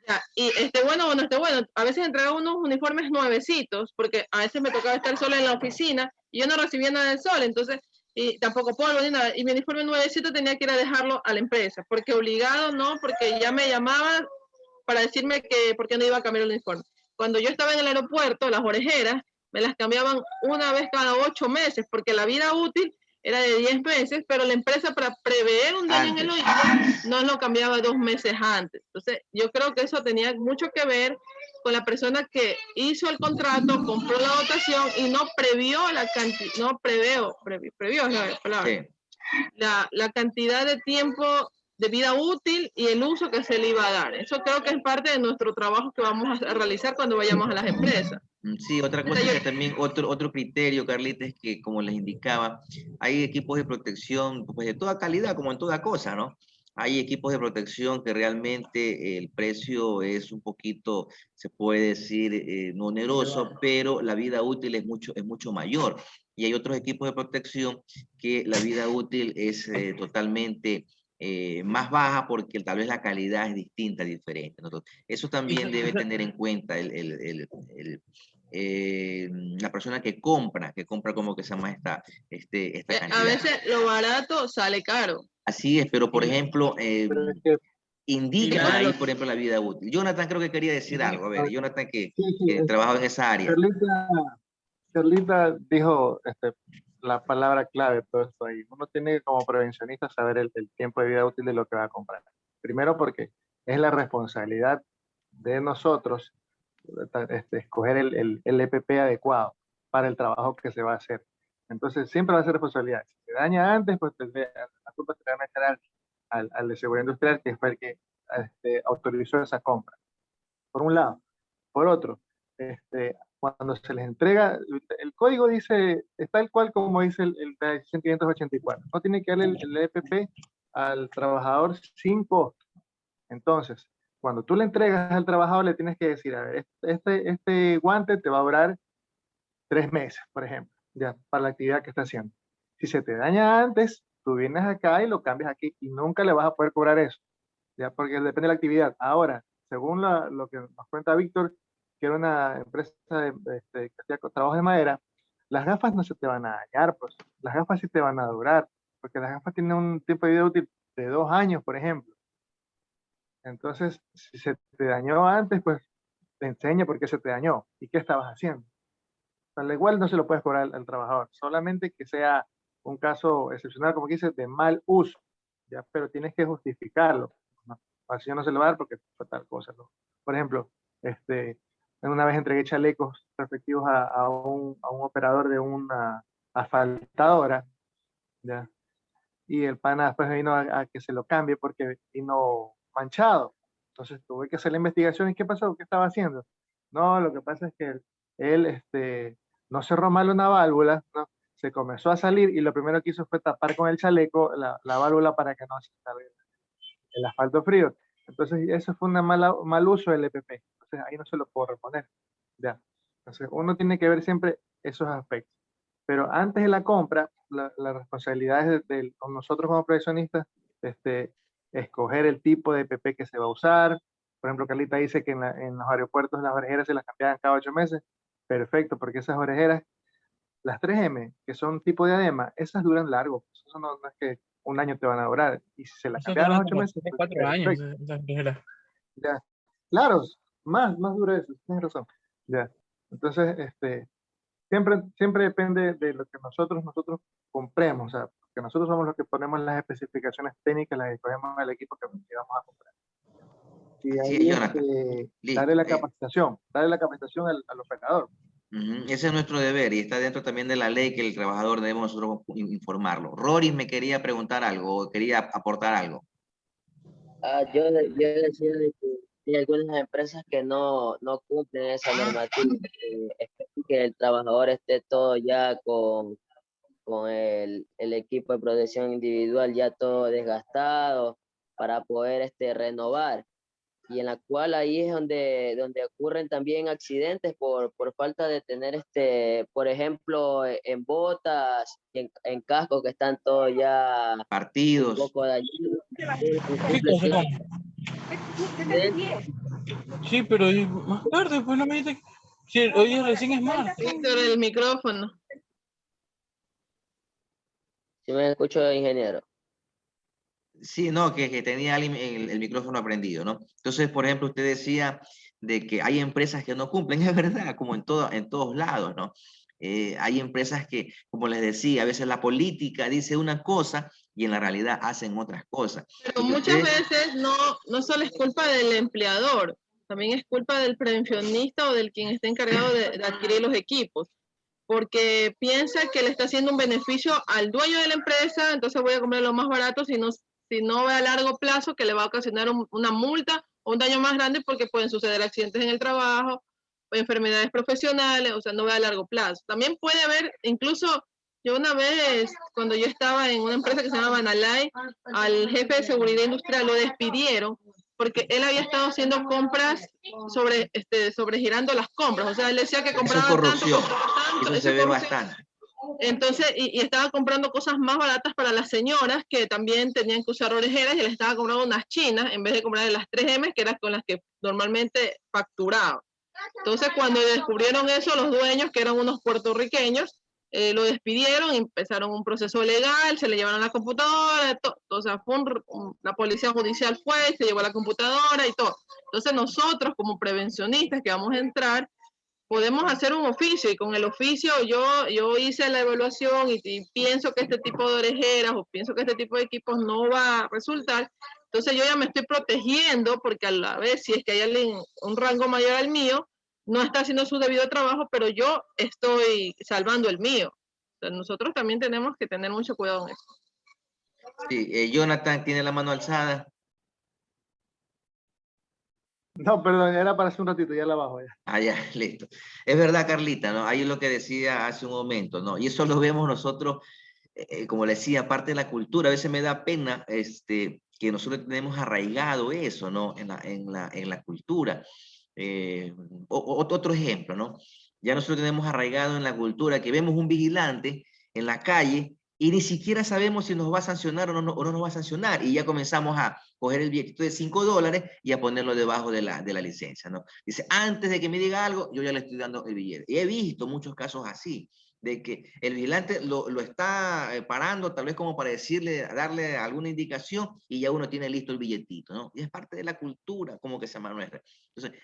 Ya, y esté bueno o no esté bueno, a veces entregaba unos uniformes nuevecitos, porque a veces me tocaba estar sola en la oficina y yo no recibía nada del sol, entonces, y tampoco polvo ni nada, y mi uniforme nuevecito tenía que ir a dejarlo a la empresa, porque obligado no, porque ya me llamaban para decirme que por qué no iba a cambiar el uniforme. Cuando yo estaba en el aeropuerto, las orejeras me las cambiaban una vez cada 8 meses, porque la vida útil era de 10 meses, pero la empresa para prever un daño en el oído no lo cambiaba 2 meses antes. Entonces, yo creo que eso tenía mucho que ver con la persona que hizo el contrato, compró la dotación y no previó la cantidad, no previó es la palabra, sí. la cantidad de tiempo de vida útil y el uso que se le iba a dar. Eso creo que es parte de nuestro trabajo que vamos a realizar cuando vayamos a las empresas. Sí, otra cosa que también, otro criterio, Carlita, es que, como les indicaba, hay equipos de protección pues, de toda calidad, como en toda cosa, ¿no? Hay equipos de protección que realmente el precio es un poquito, se puede decir, no oneroso, pero la vida útil es mucho mayor. Y hay otros equipos de protección que la vida útil es totalmente más baja porque tal vez la calidad es distinta, diferente, ¿no? Eso también debe tener en cuenta la persona que compra como que se llama esta cantidad. A veces lo barato sale caro. Así es, pero por ejemplo, indican ahí, por ejemplo, la vida útil. Jonathan creo que quería decir algo. A ver, Jonathan que trabajaba en esa área. Carlita dijo la palabra clave de todo esto ahí. Uno tiene como prevencionista saber el tiempo de vida útil de lo que va a comprar. Primero porque es la responsabilidad de nosotros escoger el EPP adecuado para el trabajo que se va a hacer. Entonces siempre va a ser responsabilidad. Si se daña antes, pues la culpa se le va a echar al de seguridad industrial, que fue el que autorizó esa compra. Por un lado. Por otro, cuando se les entrega, el código dice, es tal cual como dice el 584. No tiene que darle el EPP al trabajador sin costo. Entonces, cuando tú le entregas al trabajador, le tienes que decir, a ver, este guante te va a durar 3 meses, por ejemplo, ya, para la actividad que está haciendo. Si se te daña antes, tú vienes acá y lo cambias aquí y nunca le vas a poder cobrar eso, ya, porque depende de la actividad. Ahora, según lo que nos cuenta Víctor, que era una empresa que hacía trabajos de madera, las gafas no se te van a dañar, pues las gafas sí te van a durar, porque las gafas tienen un tiempo de vida útil de 2 años, por ejemplo. Entonces, si se te dañó antes, pues te enseña por qué se te dañó y qué estabas haciendo. Al igual no se lo puedes cobrar al trabajador, solamente que sea un caso excepcional, como dices, de mal uso, ¿ya? Pero tienes que justificarlo, ¿no? Así no se lo va a dar porque fue tal cosa, ¿no? Por ejemplo, una vez entregué chalecos respectivos a un operador de una asfaltadora, ¿ya? Y el pana después vino a que se lo cambie porque vino manchado. Entonces tuve que hacer la investigación. ¿Y qué pasó? ¿Qué estaba haciendo? No, lo que pasa es que él no cerró mal una válvula, ¿no? Se comenzó a salir y lo primero que hizo fue tapar con el chaleco la válvula para que no se salga el asfalto frío. Entonces eso fue un mal uso del EPP. Entonces ahí no se lo puedo reponer. Ya. Entonces uno tiene que ver siempre esos aspectos. Pero antes de la compra, la responsabilidad es de nosotros como profesionistas, escoger el tipo de EPP que se va a usar. Por ejemplo, Carlita dice que en los aeropuertos las orejeras se las cambiaban cada 8 meses. Perfecto, porque esas orejeras, las 3M, que son tipo diadema, esas duran largo. Eso no es que un año te van a durar. Y si se las cambian a los 8 meses, 4 años. Ya. Claro, más dura eso, tienes razón. Ya. Entonces, siempre depende de lo que nosotros compremos, o sea, porque nosotros somos los que ponemos las especificaciones técnicas, las que cogemos el equipo que vamos a comprar. Y ahí Sí, darle la capacitación al operador. Ese es nuestro deber y está dentro también de la ley que el trabajador debemos nosotros informarlo. Rory me quería preguntar algo, o quería aportar algo. Yo decía de que hay algunas empresas que no cumplen esa normativa, que el trabajador esté todo ya con el equipo de protección individual ya todo desgastado para poder renovar. Y en la cual ahí es donde ocurren también accidentes por falta de tener, por ejemplo, en botas, en cascos que están todos ya un Partidos. poco dañados. ¿Qué cosa, cómo? Sí, pero más tarde, pues no me dice. Sí, hoy recién es martes. Víctor, el micrófono. ¿Sí me escucho, ingeniero? Sí, no, que tenía el micrófono prendido, ¿no? Entonces, por ejemplo, usted decía de que hay empresas que no cumplen, es verdad, como en todos lados, ¿no? Hay empresas que, como les decía, a veces la política dice una cosa y en la realidad hacen otras cosas. Pero muchas veces no solo es culpa del empleador, también es culpa del prevencionista o del quien esté encargado de adquirir los equipos, porque piensa que le está haciendo un beneficio al dueño de la empresa, entonces voy a comprar lo más barato, si no ve a largo plazo que le va a ocasionar una multa o un daño más grande porque pueden suceder accidentes en el trabajo o enfermedades profesionales, o sea, no ve a largo plazo. También puede haber, incluso yo una vez, cuando yo estaba en una empresa que se llama Banalay, al jefe de seguridad industrial lo despidieron porque él había estado haciendo compras sobregirando las compras, o sea, él decía que compraba eso es corrupción, tanto, eso se ve bastante. Entonces, y estaba comprando cosas más baratas para las señoras que también tenían que usar orejeras y le estaba comprando unas chinas en vez de comprar las 3M, que eran con las que normalmente facturaba. Entonces, cuando descubrieron eso, los dueños, que eran unos puertorriqueños, lo despidieron, empezaron un proceso legal, se le llevaron la computadora, o sea, la policía judicial fue, se llevó la computadora y todo. Entonces, nosotros como prevencionistas que vamos a entrar, podemos hacer un oficio y con el oficio yo hice la evaluación y pienso que este tipo de orejeras o pienso que este tipo de equipos no va a resultar, entonces yo ya me estoy protegiendo porque a la vez si es que hay alguien un rango mayor al mío, no está haciendo su debido trabajo, pero yo estoy salvando el mío. Entonces nosotros también tenemos que tener mucho cuidado en eso. Sí, Jonathan tiene la mano alzada. No, perdón, era para hace un ratito, ya la bajo ya. Ah, ya, listo. Es verdad, Carlita, ¿no? Ahí es lo que decía hace un momento, ¿no? Y eso lo vemos nosotros, como le decía, parte de la cultura. A veces me da pena que nosotros tenemos arraigado eso, ¿no? En la cultura. Otro ejemplo, ¿no? Ya nosotros tenemos arraigado en la cultura que vemos un vigilante en la calle y ni siquiera sabemos si nos va a sancionar o no nos va a sancionar. Y ya comenzamos a coger el billetito de $5 y a ponerlo debajo de la licencia, ¿no? Dice, antes de que me diga algo, yo ya le estoy dando el billete. Y he visto muchos casos así, de que el vigilante lo está parando, tal vez como para decirle, darle alguna indicación, y ya uno tiene listo el billetito, ¿no? Y es parte de la cultura, como que se llama nuestra. Entonces,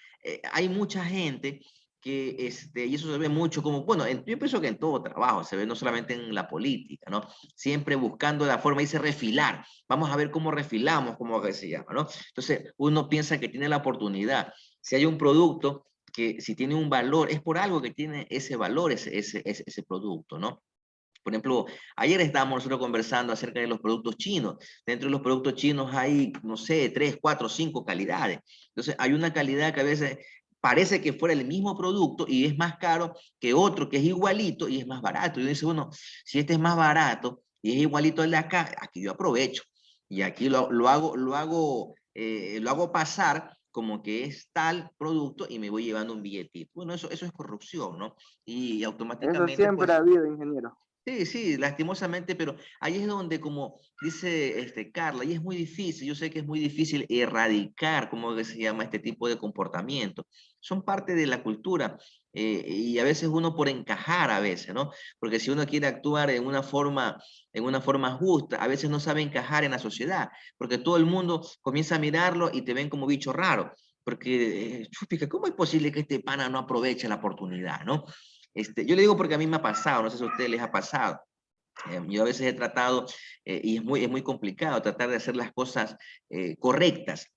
hay mucha gente que, y eso se ve mucho como, bueno, yo pienso que en todo trabajo, se ve no solamente en la política, ¿no? Siempre buscando la forma, dice refilar, vamos a ver cómo refilamos, como que se llama, ¿no? Entonces, uno piensa que tiene la oportunidad, si hay un producto que si tiene un valor, es por algo que tiene ese valor, ese producto, ¿no? Por ejemplo, ayer estábamos nosotros conversando acerca de los productos chinos. Dentro de los productos chinos hay, no sé, 3, 4, 5 calidades. Entonces, hay una calidad que a veces parece que fuera el mismo producto y es más caro que otro que es igualito y es más barato. Y dice uno, si este es más barato y es igualito al de acá, aquí yo aprovecho. Y aquí lo hago pasar como que es tal producto y me voy llevando un billetito. Bueno, eso es corrupción, ¿no? Y automáticamente... Eso siempre pues, ha habido, ingeniero. sí, sí, lastimosamente, pero ahí es donde, como dice Carla, y es muy difícil, yo sé que es muy difícil erradicar, como que se llama, este tipo de comportamiento. Son parte de la cultura y a veces uno por encajar a veces, ¿no? Porque si uno quiere actuar en una forma justa, a veces no sabe encajar en la sociedad, porque todo el mundo comienza a mirarlo y te ven como bicho raro, porque, chupica, ¿cómo es posible que este pana no aproveche la oportunidad, ¿no? Yo le digo porque a mí me ha pasado, no sé si a ustedes les ha pasado. Yo a veces he tratado, y es muy complicado, tratar de hacer las cosas correctas,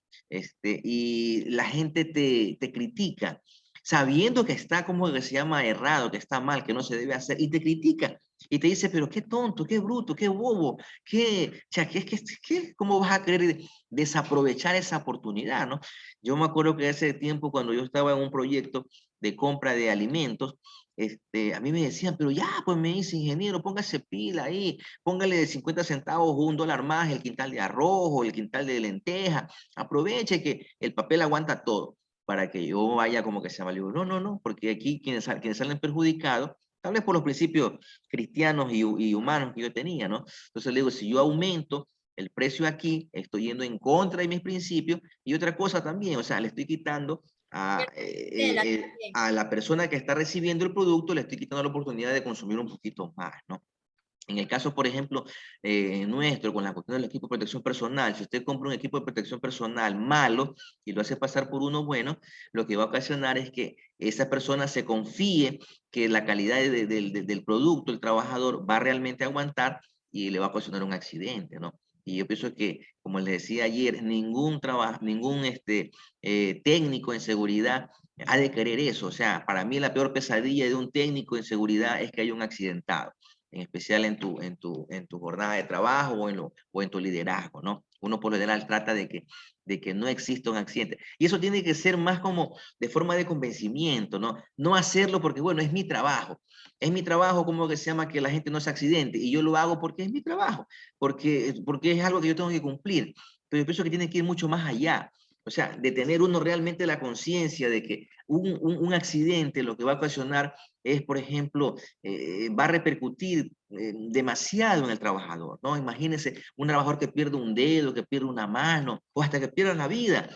y la gente te critica. sabiendo que está, como que se llama, errado, que está mal, que no se debe hacer, y te critica, y te dice, pero qué tonto, qué bruto, qué bobo, ¿cómo vas a querer desaprovechar esa oportunidad, ¿no? Yo me acuerdo que hace tiempo, cuando yo estaba en un proyecto de compra de alimentos, a mí me decían, pero ya, pues me dice, ingeniero, póngase pila ahí, póngale de 50 centavos o $1 más el quintal de arroz o el quintal de lenteja, aproveche que el papel aguanta todo, para que yo vaya como que se llama, le digo, no, no, no, porque aquí quienes salen perjudicados, tal vez por los principios cristianos y humanos que yo tenía, ¿no? Entonces le digo, si yo aumento el precio aquí, estoy yendo en contra de mis principios, y otra cosa también, o sea, le estoy quitando a la persona que está recibiendo el producto, le estoy quitando la oportunidad de consumir un poquito más, ¿no? En el caso, por ejemplo, nuestro, con la cuestión del equipo de protección personal, si usted compra un equipo de protección personal malo y lo hace pasar por uno bueno, lo que va a ocasionar es que esa persona se confíe que la calidad del producto, el trabajador, va realmente a aguantar y le va a ocasionar un accidente, ¿no? Y yo pienso que, como les decía ayer, ningún técnico en seguridad ha de querer eso. O sea, para mí la peor pesadilla de un técnico en seguridad es que haya un accidentado, en especial en tu jornada de trabajo o en tu liderazgo, ¿no? Uno por lo general trata de que no exista un accidente. Y eso tiene que ser más como de forma de convencimiento, ¿no? No hacerlo porque, bueno, es mi trabajo. Es mi trabajo, como que se llama, que la gente no se accidente. Y yo lo hago porque es mi trabajo, porque es algo que yo tengo que cumplir. Pero yo pienso que tiene que ir mucho más allá. O sea, de tener uno realmente la conciencia de que un accidente lo que va a ocasionar es, por ejemplo, va a repercutir demasiado en el trabajador, ¿no? Imagínense un trabajador que pierde un dedo, que pierde una mano, o hasta que pierda la vida.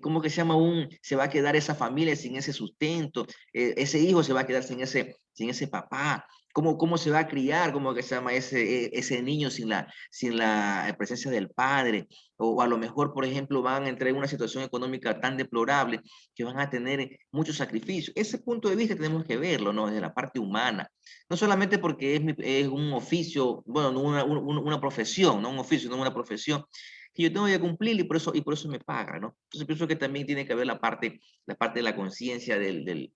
¿Cómo que se llama? Se va a quedar esa familia sin ese sustento, ese hijo se va a quedar sin ese papá. ¿Cómo se va a criar? ¿Cómo que se llama? Ese niño sin la presencia del padre. O a lo mejor, por ejemplo, van a entrar en una situación económica tan deplorable que van a tener muchos sacrificios. Ese punto de vista tenemos que verlo, ¿no? Desde la parte humana. No solamente porque es un oficio, bueno, no una profesión, no un oficio, no una profesión, que yo tengo que cumplir y por eso me paga, ¿no? Entonces pienso que también tiene que haber la parte de la conciencia del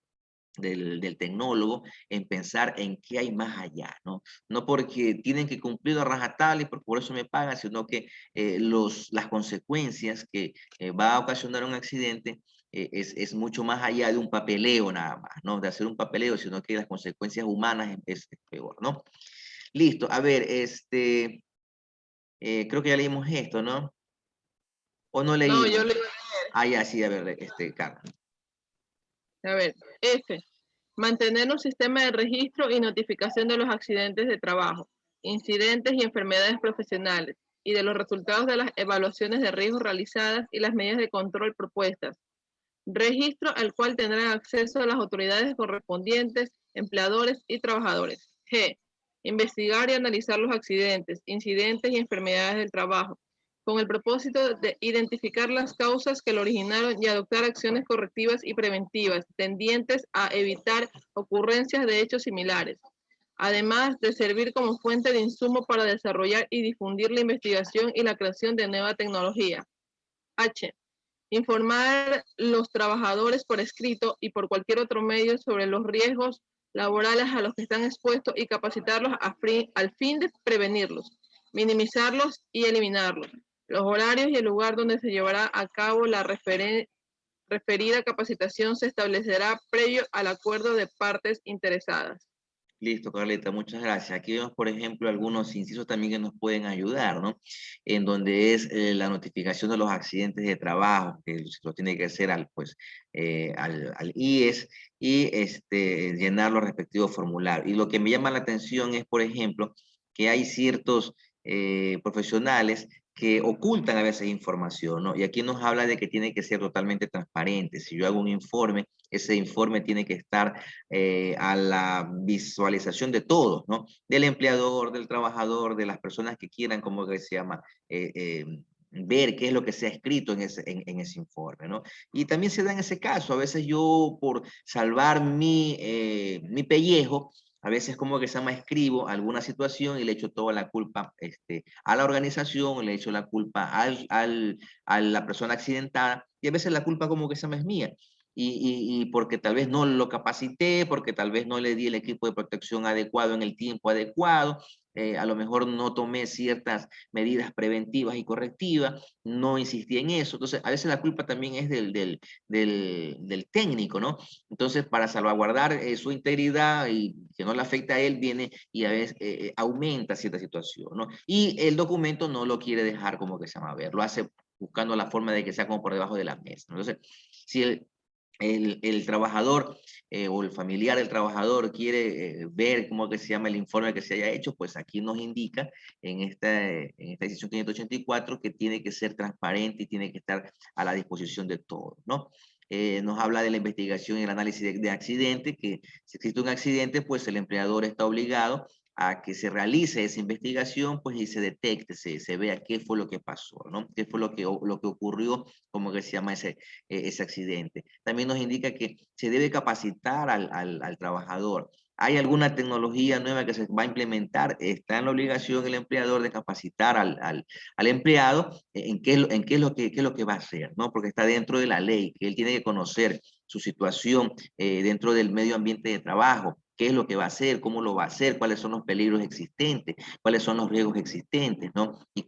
tecnólogo en pensar en qué hay más allá, ¿no? No porque tienen que cumplir a rajatabla y por eso me pagan, sino que las consecuencias que va a ocasionar un accidente es mucho más allá de un papeleo nada más, ¿no? De hacer un papeleo, sino que las consecuencias humanas es peor, ¿no? Listo, a ver, creo que ya leímos esto, ¿no? ¿O no No, leímos? yo le... Ah, ya, sí, a ver, Carlos. A ver, F. Mantener un sistema de registro y notificación de los accidentes de trabajo, incidentes y enfermedades profesionales, y de los resultados de las evaluaciones de riesgo realizadas y las medidas de control propuestas. Registro al cual tendrán acceso las autoridades correspondientes, empleadores y trabajadores. G. Investigar y analizar los accidentes, incidentes y enfermedades del trabajo, con el propósito de identificar las causas que lo originaron y adoptar acciones correctivas y preventivas tendientes a evitar ocurrencias de hechos similares, además de servir como fuente de insumo para desarrollar y difundir la investigación y la creación de nueva tecnología. H. Informar los trabajadores por escrito y por cualquier otro medio sobre los riesgos laborales a los que están expuestos y capacitarlos al fin de prevenirlos, minimizarlos y eliminarlos. Los horarios y el lugar donde se llevará a cabo la referida capacitación se establecerá previo al acuerdo de partes interesadas. Listo, Carleta, muchas gracias. Aquí vemos, por ejemplo, algunos incisos también que nos pueden ayudar, ¿no? En donde es la notificación de los accidentes de trabajo, que se lo tiene que hacer al IES y llenar los respectivos formularios. Y lo que me llama la atención es, por ejemplo, que hay ciertos profesionales que ocultan a veces información, ¿no? Y aquí nos habla de que tiene que ser totalmente transparente. Si yo hago un informe, ese informe tiene que estar a la visualización de todos, ¿no? Del empleador, del trabajador, de las personas que quieran, como que se llama, ver qué es lo que se ha escrito en ese informe, ¿no? Y también se da en ese caso, a veces yo por salvar mi pellejo, a veces como que se llama escribo alguna situación y le echo toda la culpa a la organización, le echo la culpa a la persona accidentada y a veces la culpa como que se llama es mía. y porque tal vez no lo capacité, porque tal vez no le di el equipo de protección adecuado en el tiempo adecuado, a lo mejor no tomé ciertas medidas preventivas y correctivas, no insistí en eso. Entonces, a veces la culpa también es del técnico, ¿no? Entonces, para salvaguardar su integridad y que no le afecte a él, viene y a veces aumenta cierta situación, ¿no? Y el documento no lo quiere dejar como que se llama ver, lo hace buscando la forma de que sea como por debajo de la mesa. Entonces, si el trabajador o el familiar del trabajador quiere ver cómo que se llama el informe que se haya hecho, pues aquí nos indica en esta decisión 584 que tiene que ser transparente y tiene que estar a la disposición de todos, ¿no? Nos habla de la investigación y el análisis de accidente, que si existe un accidente, pues el empleador está obligado a que se realice esa investigación, pues y se detecte, se vea qué fue lo que pasó, ¿no? Qué fue lo que ocurrió, como que se llama ese accidente. También nos indica que se debe capacitar al trabajador. ¿Hay alguna tecnología nueva que se va a implementar? Está en la obligación el empleador de capacitar al empleado en qué es lo que va a hacer, ¿no? Porque está dentro de la ley, que él tiene que conocer su situación dentro del medio ambiente de trabajo, qué es lo que va a hacer, cómo lo va a hacer, cuáles son los peligros existentes, cuáles son los riesgos existentes, ¿no? Y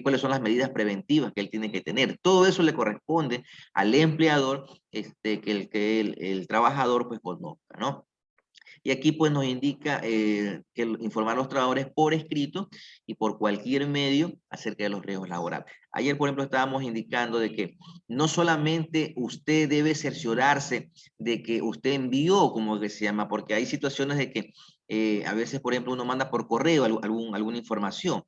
cuáles son las medidas preventivas que él tiene que tener. Todo eso le corresponde al empleador que el trabajador pues conozca, ¿no? Y aquí pues nos indica que informar a los trabajadores por escrito y por cualquier medio acerca de los riesgos laborales. Ayer, por ejemplo, estábamos indicando de que no solamente usted debe cerciorarse de que usted envió, como que se llama, porque hay situaciones de que a veces, por ejemplo, uno manda por correo alguna información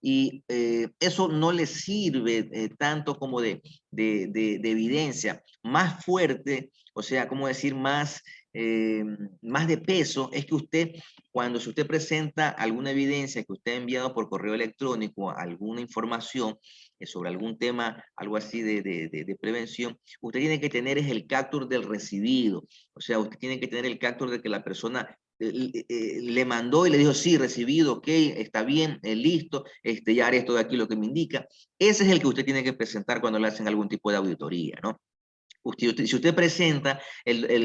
y eso no le sirve tanto como de evidencia. Más fuerte, o sea, como decir, más de peso, es que usted, si usted presenta alguna evidencia que usted ha enviado por correo electrónico, alguna información sobre algún tema, algo así de prevención, usted tiene que tener es el capture del recibido. O sea, usted tiene que tener el capture de que la persona le mandó y le dijo, sí, recibido, ok, está bien, listo, ya haré esto de aquí lo que me indica. Ese es el que usted tiene que presentar cuando le hacen algún tipo de auditoría, ¿no? Si usted presenta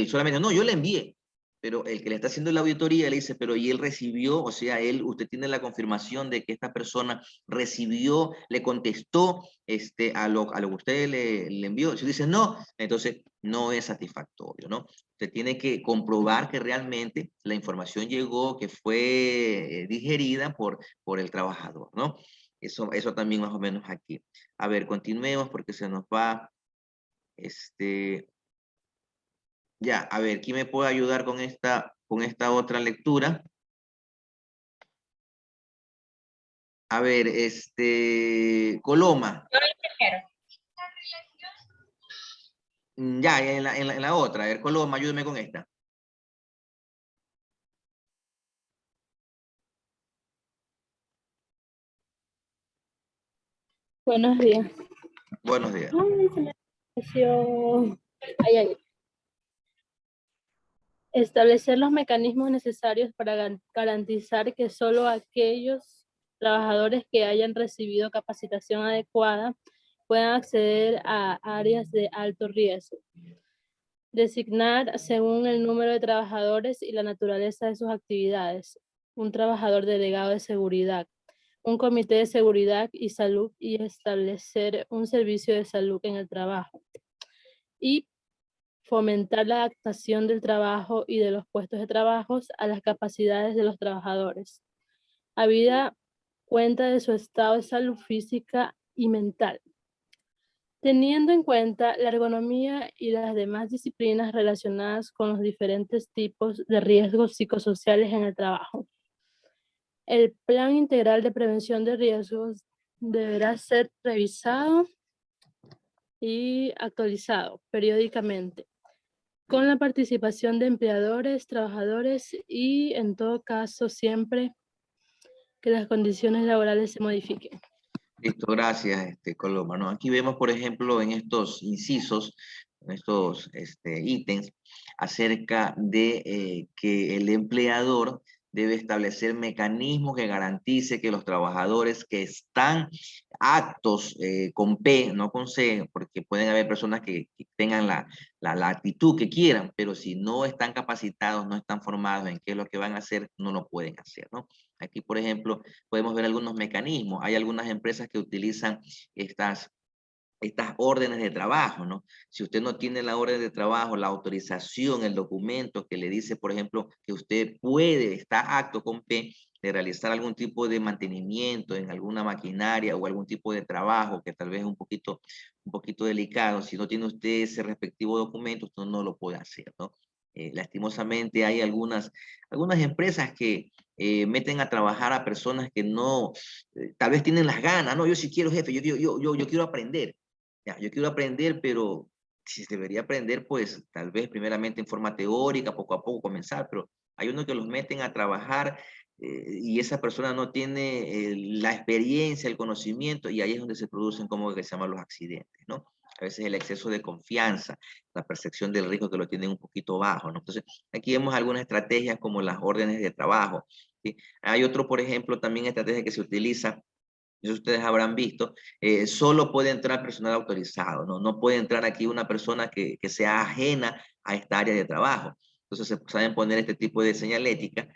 solamente, no, yo le envié, pero el que le está haciendo la auditoría le dice, pero y él recibió, o sea, usted tiene la confirmación de que esta persona recibió, le contestó a lo que usted le envió. Si dice no, entonces no es satisfactorio, ¿no? Usted tiene que comprobar que realmente la información llegó, que fue digerida por el trabajador, ¿no? Eso también más o menos aquí. A ver, continuemos porque se nos va. Ya, a ver, ¿quién me puede ayudar con esta otra lectura? A ver, Coloma. Ya, en la otra. A ver, Coloma, ayúdeme con esta. Buenos días. Buenos días. Ay, se me pareció. Ay, ay. Establecer los mecanismos necesarios para garantizar que solo aquellos trabajadores que hayan recibido capacitación adecuada puedan acceder a áreas de alto riesgo. Designar según el número de trabajadores y la naturaleza de sus actividades. Un trabajador delegado de seguridad, un comité de seguridad y salud y establecer un servicio de salud en el trabajo. Y fomentar la adaptación del trabajo y de los puestos de trabajo a las capacidades de los trabajadores, habida cuenta de su estado de salud física y mental, teniendo en cuenta la ergonomía y las demás disciplinas relacionadas con los diferentes tipos de riesgos psicosociales en el trabajo. El plan integral de prevención de riesgos deberá ser revisado y actualizado periódicamente, con la participación de empleadores, trabajadores y, en todo caso, siempre que las condiciones laborales se modifiquen. Listo, gracias, Coloma, ¿no? Aquí vemos, por ejemplo, en estos incisos, en estos ítems, acerca de que el empleador debe establecer mecanismos que garantice que los trabajadores que están aptos con P, no con C, porque pueden haber personas que tengan la actitud que quieran, pero si no están capacitados, no están formados en qué es lo que van a hacer, no lo pueden hacer, ¿no? Aquí, por ejemplo, podemos ver algunos mecanismos. Hay algunas empresas que utilizan estas órdenes de trabajo, ¿no? Si usted no tiene la orden de trabajo, la autorización, el documento que le dice, por ejemplo, que usted puede, está apto con P, de realizar algún tipo de mantenimiento en alguna maquinaria o algún tipo de trabajo que tal vez es un poquito delicado, si no tiene usted ese respectivo documento, usted no lo puede hacer, ¿no? Lastimosamente hay algunas empresas que meten a trabajar a personas que no, tal vez tienen las ganas, no, yo sí quiero jefe, yo quiero aprender, ya, yo quiero aprender, pero si debería aprender, pues tal vez primeramente en forma teórica, poco a poco comenzar, pero hay unos que los meten a trabajar y esa persona no tiene la experiencia, el conocimiento, y ahí es donde se producen como que se llaman los accidentes, ¿no? A veces el exceso de confianza, la percepción del riesgo que lo tienen un poquito bajo, ¿no? Entonces, aquí vemos algunas estrategias como las órdenes de trabajo, ¿sí? Hay otro, por ejemplo, también estrategia que se utiliza, eso ustedes habrán visto, solo puede entrar personal autorizado, ¿no? No puede entrar aquí una persona que sea ajena a esta área de trabajo. Entonces se saben poner este tipo de señalética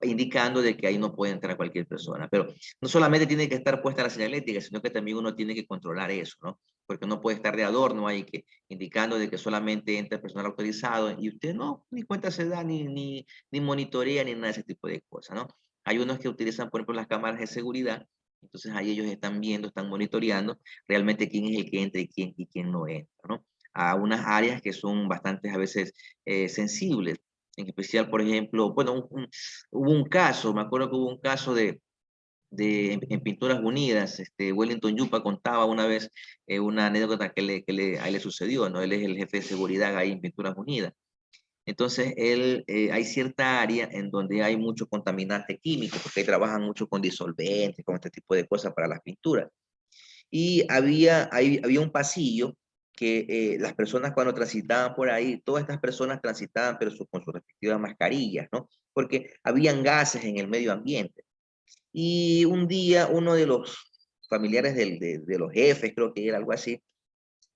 indicando de que ahí no puede entrar cualquier persona. Pero no solamente tiene que estar puesta la señalética, sino que también uno tiene que controlar eso, ¿no? Porque no puede estar de adorno ahí que, indicando de que solamente entra personal autorizado y usted no, ni cuenta se da, ni monitorea, ni nada de ese tipo de cosas, ¿no? Hay unos que utilizan, por ejemplo, las cámaras de seguridad. Entonces ahí ellos están viendo, están monitoreando realmente quién es el que entra y quién no entra, ¿no? A unas áreas que son bastante a veces sensibles. En especial, por ejemplo, bueno, hubo un caso, me acuerdo que hubo un caso en Pinturas Unidas, Wellington Yupa contaba una vez una anécdota que a él le sucedió, ¿no? Él es el jefe de seguridad ahí en Pinturas Unidas. Entonces, hay cierta área en donde hay mucho contaminante químico, porque ahí trabajan mucho con disolventes, con este tipo de cosas para las pinturas. Y había un pasillo que las personas cuando transitaban por ahí, todas estas personas transitaban, pero con sus respectivas mascarillas, ¿no? Porque habían gases en el medio ambiente. Y un día uno de los familiares de los jefes, creo que era algo así,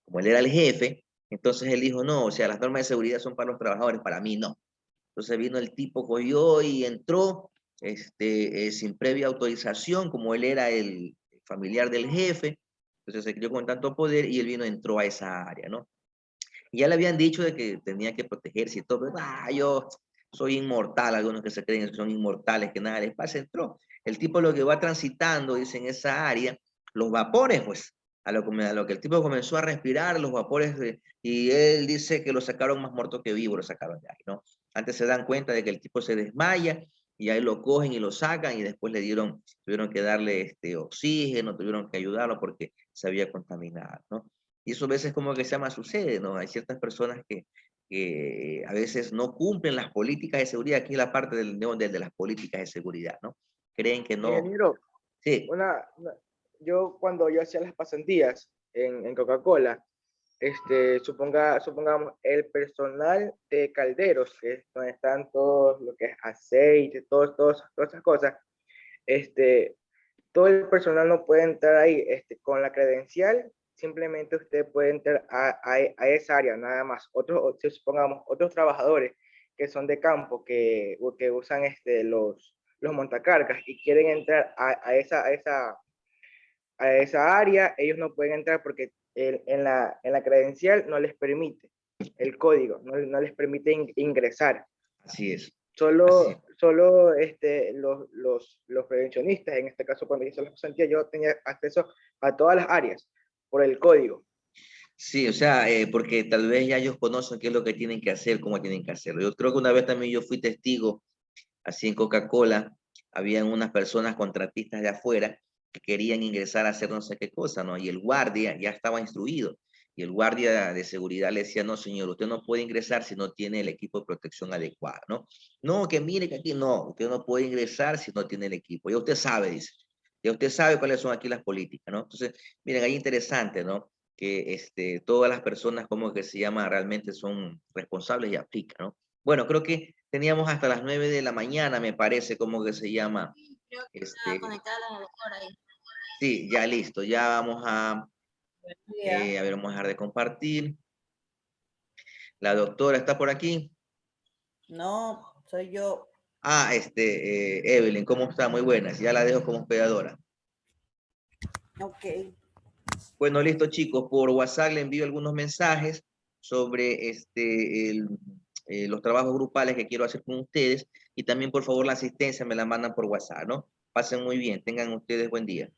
como él era el jefe, entonces él dijo, no, o sea, las normas de seguridad son para los trabajadores, para mí no. Entonces vino el tipo, cogió y entró sin previa autorización, como él era el familiar del jefe, entonces se crió con tanto poder y él vino, entró a esa área, ¿no? Y ya le habían dicho de que tenía que protegerse y todo, pero yo soy inmortal, algunos que se creen que son inmortales, que nada les pasa, entró. El tipo lo que va transitando, dice, en esa área, los vapores, pues, a lo que el tipo comenzó a respirar, los vapores, y él dice que lo sacaron más muerto que vivo, lo sacaron de ahí, ¿no? Antes se dan cuenta de que el tipo se desmaya, y ahí lo cogen y lo sacan, y después tuvieron que darle oxígeno, tuvieron que ayudarlo porque se había contaminado, ¿no? Y eso a veces como que se llama sucede, ¿no? Hay ciertas personas que a veces no cumplen las políticas de seguridad. Aquí es la parte de las políticas de seguridad, ¿no? Creen que no. Ingeniero, Sí, yo cuando yo hacía las pasantías en Coca-Cola, supongamos el personal de calderos, que es donde están todos lo que es aceite, todas esas cosas, todo el personal no puede entrar ahí, con la credencial, simplemente usted puede entrar a esa área, nada más. Si supongamos otros trabajadores que son de campo, que usan los montacargas y quieren entrar a esa área, ellos no pueden entrar porque en la credencial no les permite, el código no les permite ingresar. así es. Solo los prevencionistas, en este caso cuando hice la pasantía, yo tenía acceso a todas las áreas por el código. Sí, o sea, porque tal vez ya ellos conocen qué es lo que tienen que hacer, cómo tienen que hacerlo. Yo creo que una vez también yo fui testigo, así en Coca-Cola, habían unas personas contratistas de afuera que querían ingresar a hacer no sé qué cosa, ¿no? Y el guardia ya estaba instruido. Y el guardia de seguridad le decía, no, señor, usted no puede ingresar si no tiene el equipo de protección adecuado, ¿no? No, que mire que aquí no, usted no puede ingresar si no tiene el equipo. Ya usted sabe, dice. Ya usted sabe cuáles son aquí las políticas, ¿no? Entonces, miren, ahí interesante, ¿no? Que todas las personas, como que se llama, realmente son responsables y aplican, ¿no? Bueno, creo que Teníamos hasta las 9 de la mañana, me parece, como que se llama. Creo que está conectada la doctora ahí. Sí, ya listo, ya vamos a Ya. ver, vamos a dejar de compartir. La doctora está por aquí. No, soy yo. Ah, Evelyn, ¿cómo está? Muy buenas, ya la dejo como hospedadora. Ok. Bueno, listo, chicos, por WhatsApp le envío algunos mensajes sobre los trabajos grupales que quiero hacer con ustedes y también, por favor, la asistencia me la mandan por WhatsApp, ¿no? Pasen muy bien, tengan ustedes buen día.